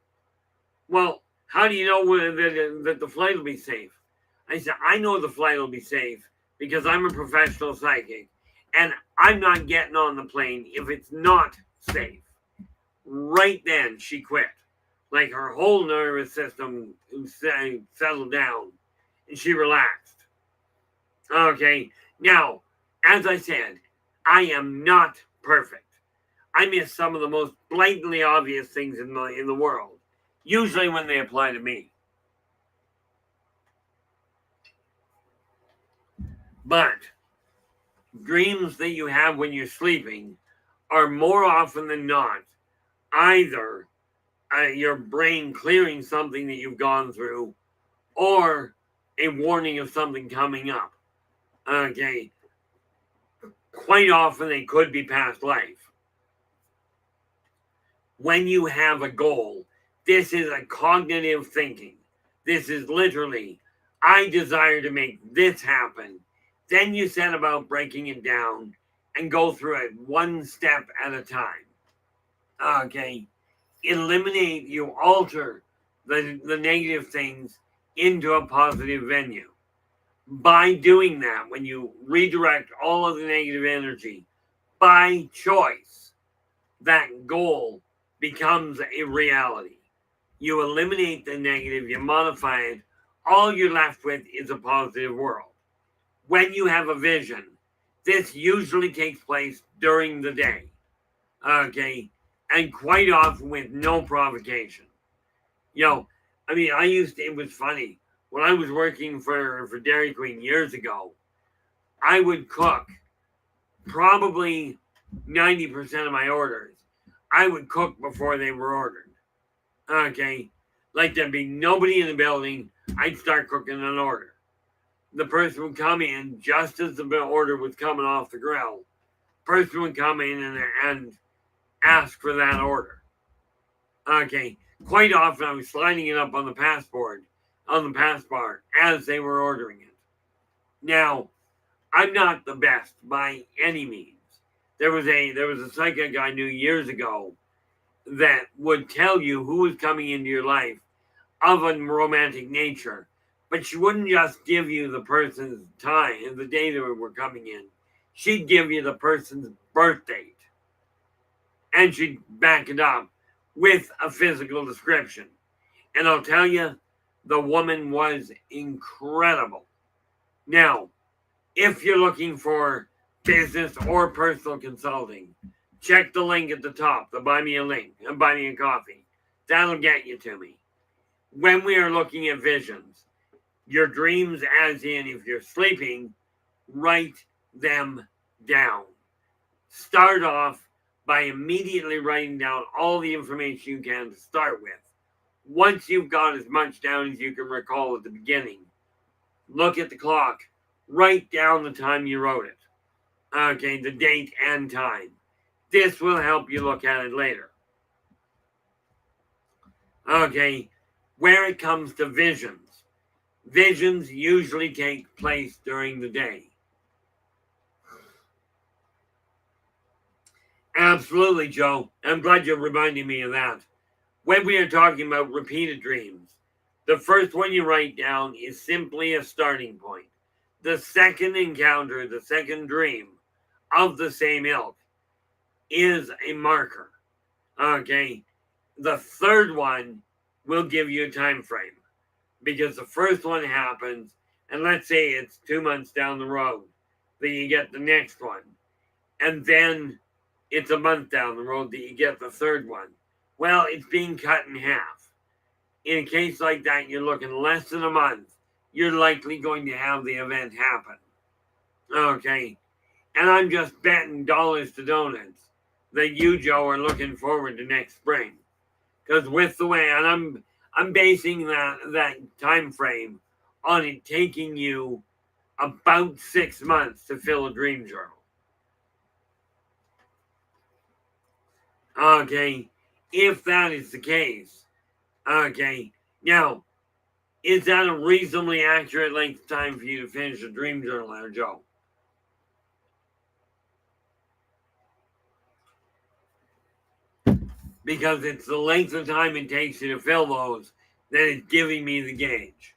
Well, how do you know that the flight will be safe? I said, I know the flight will be safe because I'm a professional psychic and I'm not getting on the plane if it's not safe. Right then, she quit. Like her whole nervous system settled down and she relaxed. Okay, now, as I said, I am not perfect. I miss some of the most blatantly obvious things in the world, usually when they apply to me. But dreams that you have when you're sleeping are more often than not either your brain clearing something that you've gone through or a warning of something coming up. Okay. Quite often they could be past life. When you have a goal, This is a cognitive thinking. This is literally, I desire to make this happen. Then you set about breaking it down and go through it one step at a time. Okay. Eliminate, you alter the negative things into a positive venue. By doing that, when you redirect all of the negative energy by choice, that goal becomes a reality. You eliminate the negative, you modify it, all you're left with is a positive world. When you have a vision, this usually takes place during the day, okay, and quite often with no provocation. I mean, it was funny. When I was working for Dairy Queen years ago, I would cook probably 90% of my orders. I would cook before they were ordered. Okay. Like there'd be nobody in the building. I'd start cooking an order. The person would come in just as the order was coming off the grill. Person would come in and ask for that order. Okay. Quite often I was sliding it up on the passport, on the pass bar as they were ordering it. Now, I'm not the best by any means. There was a psychic I knew years ago that would tell you who was coming into your life of a romantic nature, but she wouldn't just give you the person's time and the day they were coming in. She'd give you the person's birth date, and she'd back it up with a physical description. And I'll tell you, the woman was incredible. Now, if you're looking for business or personal consulting, check the link at the top, the buy me a link and buy me a coffee. That'll get you to me. When we are looking at visions, your dreams, as in if you're sleeping, write them down. Start off by immediately writing down all the information you can to start with. Once you've got as much down as you can recall at the beginning, look at the clock, write down the time you wrote it. Okay, the date and time. This will help you look at it later. Okay, where it comes to visions, visions usually take place during the day. Absolutely, Joe. I'm glad you're reminding me of that. When we are talking about repeated dreams, the first one you write down is simply a starting point. The second encounter, the second dream of the same ilk is a marker. Okay. The third one will give you a time frame because the first one happens, and let's say it's 2 months down the road, then you get the next one. And then it's a month down the road that you get the third one. Well, it's being cut in half. In a case like that, you're looking less than a month. You're likely going to have the event happen. Okay. And I'm just betting dollars to donuts that you, Joe, are looking forward to next spring. Because with the way, and I'm basing that time frame on it taking you about 6 months to fill a dream journal. Okay, if that is the case, okay, now, is that a reasonably accurate length of time for you to finish a dream journal there, Joe? Because it's the length of time it takes you to fill those that is giving me the gauge.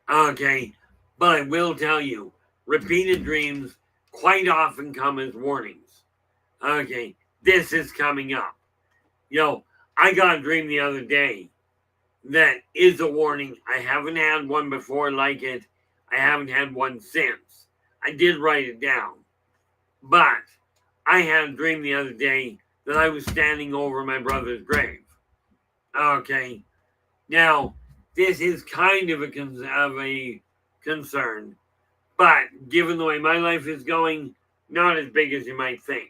Okay, but I will tell you, repeated dreams quite often come as warnings. Okay, this is coming up. I got a dream the other day that is a warning. I haven't had one before like it. I haven't had one since. I did write it down. But I had a dream the other day that I was standing over my brother's grave. Okay. Now, this is kind of a concern, but given the way my life is going, not as big as you might think.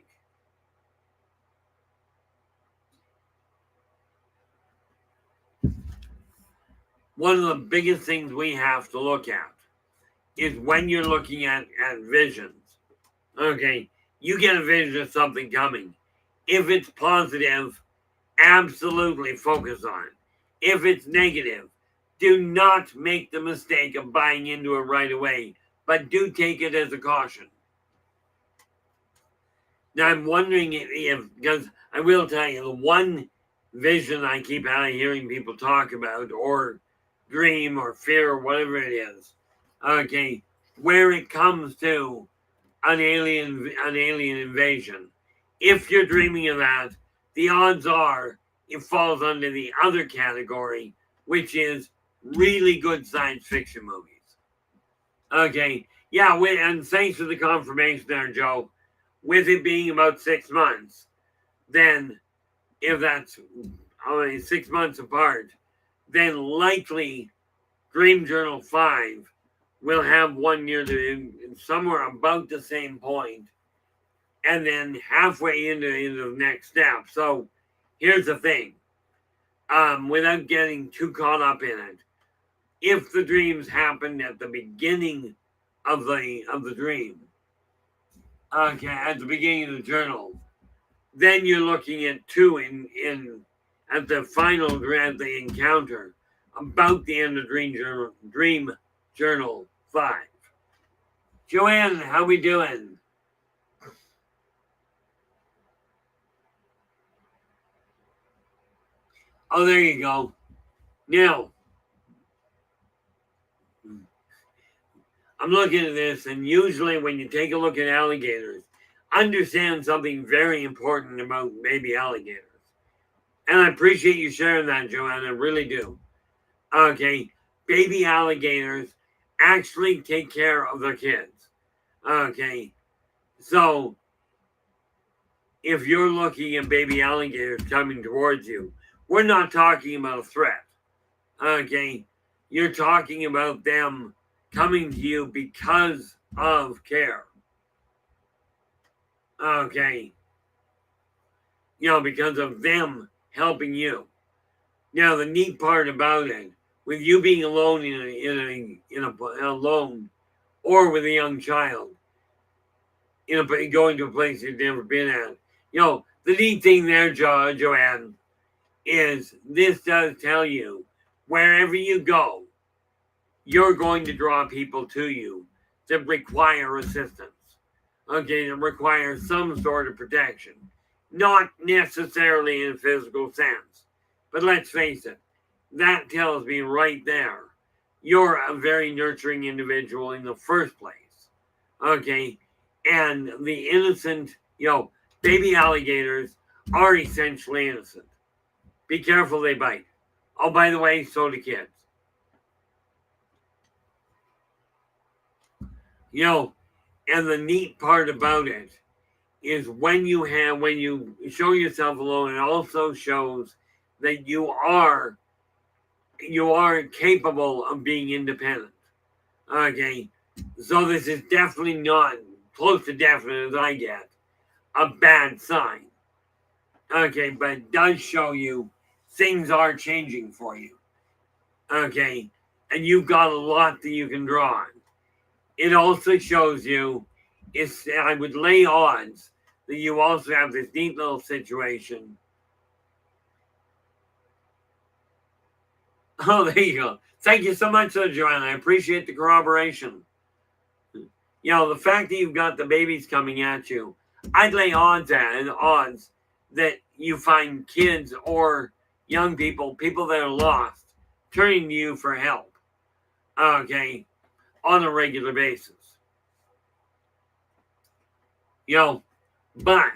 One of the biggest things we have to look at is when you're looking at visions. Okay, you get a vision of something coming. If it's positive, absolutely focus on. If it's negative, do not make the mistake of buying into it right away, but do take it as a caution. Now, I'm wondering if because I will tell you, the one vision I keep hearing people talk about, or dream, or fear, or whatever it is, okay, where it comes to an alien invasion. If you're dreaming of that, the odds are it falls under the other category, which is really good science fiction movies. Okay, yeah, and thanks for the confirmation there, Joe. With it being about 6 months, then if that's only 6 months apart, then likely Dream Journal 5 will have 1 year to somewhere about the same point, and then halfway into the next step. So here's the thing, without getting too caught up in it, if the dreams happened at the beginning of the dream, okay, at the beginning of the journal, then you're looking at 2 in at the final at the encounter, about the end of Dream Journal 5. Joanne, how we doing? Oh, there you go. Now, I'm looking at this, and usually when you take a look at alligators, understand something very important about baby alligators. And I appreciate you sharing that, Joanne. I really do. Okay, baby alligators actually take care of their kids. Okay, so if you're looking at baby alligators coming towards you, we're not talking about a threat. Okay, you're talking about them coming to you because of care. Okay, because of them helping you. Now, the neat part about it, with you being alone alone, or with a young child, going to a place you've never been at, the neat thing there, Joanne, is this does tell you wherever you go, you're going to draw people to you that require assistance. Okay, that require some sort of protection. Not necessarily in a physical sense. But let's face it, that tells me right there, you're a very nurturing individual in the first place. Okay, and the innocent, baby alligators are essentially innocent. Be careful, they bite. Oh, by the way, so do kids. And the neat part about it is when you show yourself alone, it also shows that you are capable of being independent. Okay, so this is definitely not close to definite as I get a bad sign. Okay, but it does show you things are changing for you. Okay, and you've got a lot that you can draw on. It also shows you, I would lay odds that you also have this neat little situation. Oh, there you go. Thank you so much, Joanna. I appreciate the corroboration. The fact that you've got the babies coming at you, I'd lay odds that you find kids or young people that are lost, turning to you for help. Okay, on a regular basis. But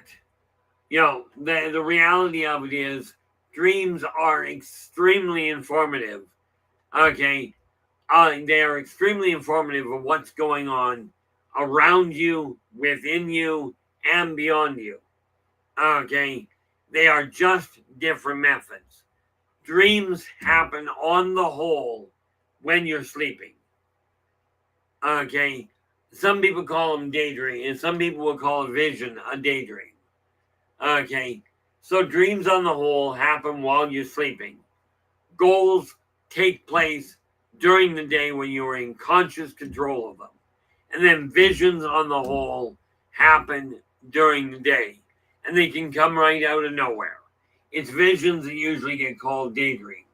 the reality of it is dreams are extremely informative. Okay, they are extremely informative of what's going on around you, within you, and beyond you. Okay, they are just different methods. Dreams happen on the whole when you're sleeping. Okay, some people call them daydream, and some people will call a vision a daydream. Okay, so dreams on the whole happen while you're sleeping. Goals take place during the day when you are in conscious control of them. And then visions on the whole happen during the day. And they can come right out of nowhere. It's visions that usually get called daydreams.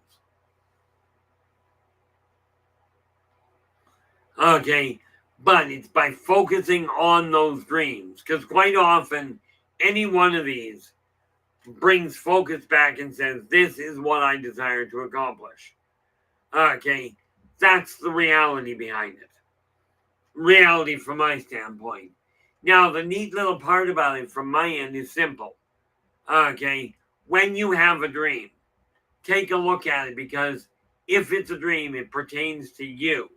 Okay, but it's by focusing on those dreams, because quite often any one of these brings focus back and says, this is what I desire to accomplish. Okay, that's the reality behind it. Reality from my standpoint. Now, the neat little part about it from my end is simple. Okay, when you have a dream, take a look at it, because if it's a dream, it pertains to you.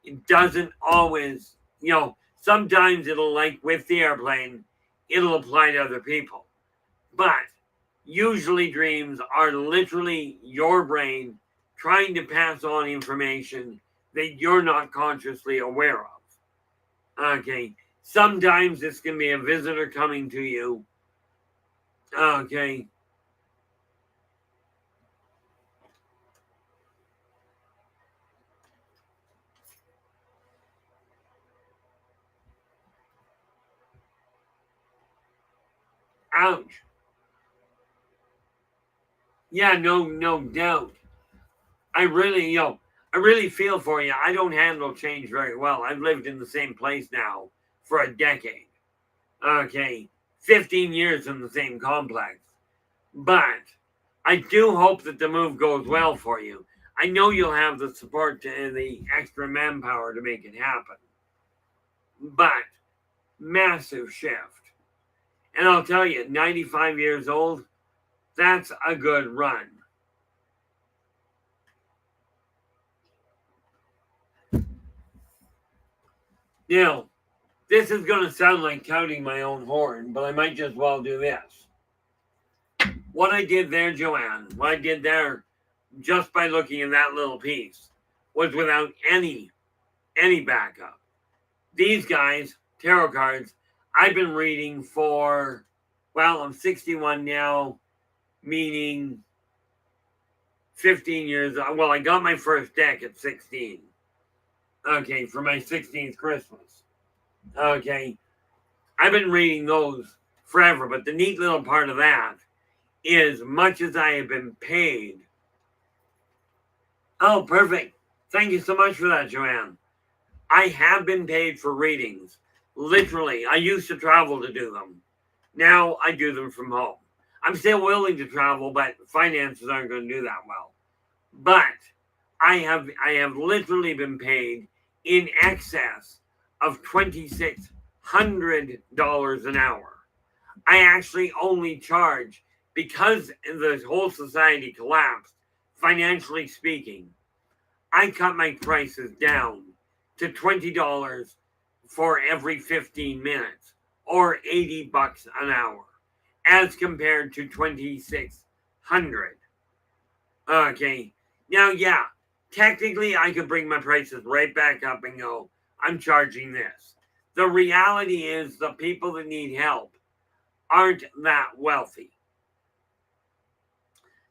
It doesn't always, sometimes it'll, like with the airplane, it'll apply to other people. But usually dreams are literally your brain trying to pass on information that you're not consciously aware of. Okay. Sometimes this can be a visitor coming to you. Okay. Ouch. Yeah, no doubt. I really, I really feel for you. I don't handle change very well. I've lived in the same place now for a decade. Okay. 15 years in the same complex. But I do hope that the move goes well for you. I know you'll have the support and the extra manpower to make it happen. But massive shift. And I'll tell you, 95 years old, that's a good run. Now, this is going to sound like touting my own horn, but I might just well do this. What I did there, Joanne, what I did there just by looking at that little piece was without any backup. These guys, tarot cards, I've been reading for, well, I'm 61 now, meaning 15 years. Well, I got my first deck at 16. Okay, for my 16th Christmas. Okay, I've been reading those forever, but the neat little part of that is, much as I have been paid. Oh, perfect. Thank you so much for that, Joanne. I have been paid for readings. Literally, I used to travel to do them. Now I do them from home. I'm still willing to travel, but finances aren't going to do that well. But I have literally been paid in excess of $2,600 an hour. I actually only charge, because the whole society collapsed, financially speaking, I cut my prices down to $20 for every 15 minutes, or $80 an hour, as compared to 2,600. Okay. Now, yeah, technically I could bring my prices right back up and go, I'm charging this. The reality is, the people that need help aren't that wealthy.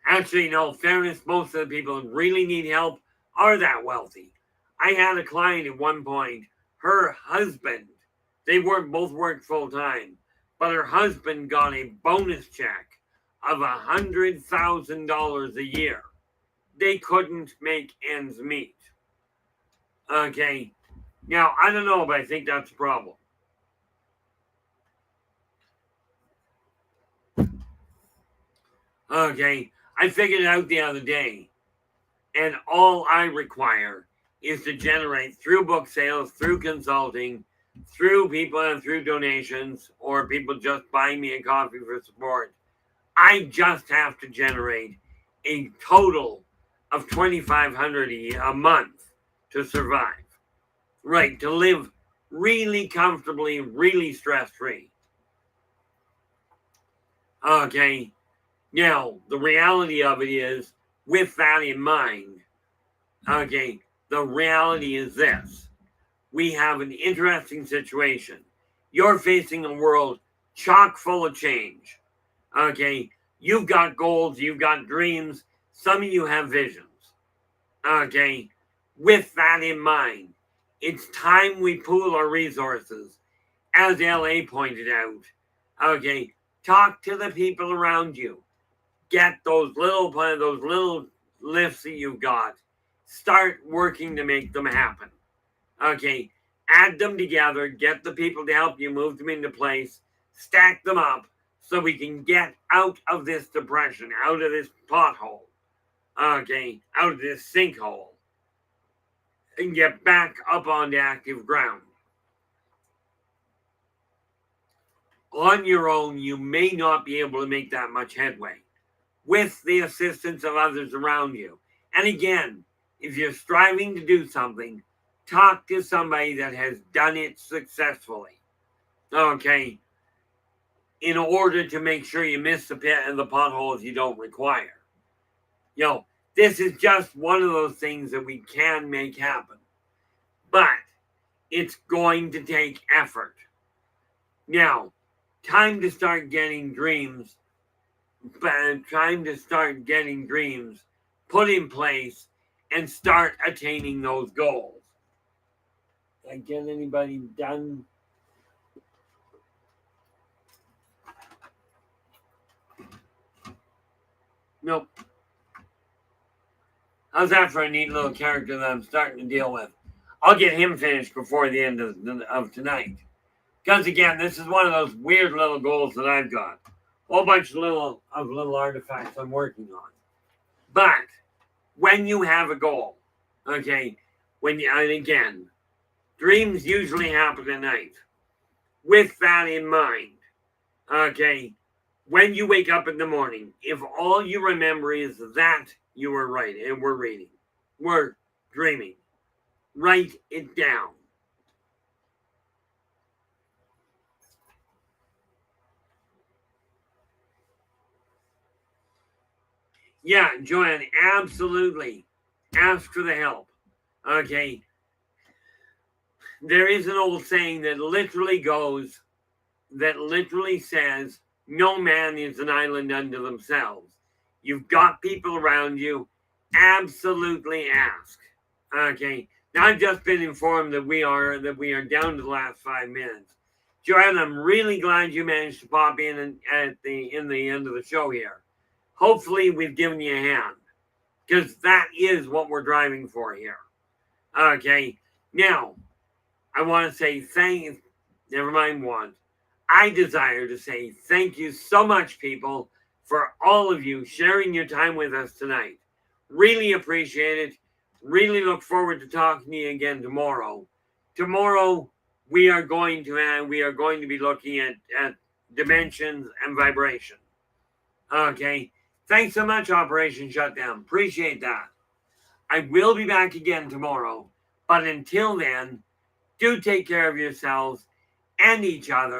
Actually, in all fairness, most of the people who really need help are that wealthy. I had a client at one point, her husband, they both worked full time, but her husband got a bonus check of $100,000 a year. They couldn't make ends meet. Okay. Now, I don't know, but I think that's a problem. Okay. I figured it out the other day. And all I require is to generate, through book sales, through consulting, through people and through donations, or people just buying me a coffee for support. I just have to generate a total of $2,500 a month to survive. Right, to live really comfortably, really stress-free. Okay, now the reality of it is, with that in mind, okay, the reality is this. We have an interesting situation. You're facing a world chock full of change. Okay, you've got goals, you've got dreams, some of you have visions. Okay, with that in mind, it's time we pool our resources. As LA pointed out, okay, talk to the people around you. get those little lifts that you've got. Start working to make them happen. Okay, add them together, get the people to help you move them into place, stack them up so we can get out of this depression, out of this pothole, okay, out of this sinkhole, and get back up on the active ground. On your own, you may not be able to make that much headway with the assistance of others around you. And again, if you're striving to do something, talk to somebody that has done it successfully, okay, in order to make sure you miss the pit and the potholes you don't require. This is just one of those things that we can make happen, but it's going to take effort. Now, time to start getting dreams put in place and start attaining those goals. Did I get anybody done? Nope. How's that for a neat little character that I'm starting to deal with? I'll get him finished before the end of tonight. Because again, this is one of those weird little goals that I've got. A whole bunch of little artifacts I'm working on. But when you have a goal, okay, and again, dreams usually happen at night. With that in mind, okay, when you wake up in the morning, if all you remember is that you were right and we're dreaming, write it down. Yeah, Joanne, absolutely. Ask for the help. Okay. There is an old saying that literally says, no man is an island unto themselves. You've got people around you. Absolutely ask. Okay. Now I've just been informed that we are down to the last 5 minutes. Joanne, I'm really glad you managed to pop in at the end of the show here. Hopefully we've given you a hand, because that is what we're driving for here. Okay. Now, I want to say I desire to say thank you so much, people, for all of you sharing your time with us tonight. Really appreciate it. Really look forward to talking to you again tomorrow. Tomorrow, we are going to be looking at dimensions and vibration. Okay. Thanks so much, Operation Shutdown. Appreciate that. I will be back again tomorrow. But until then, do take care of yourselves and each other.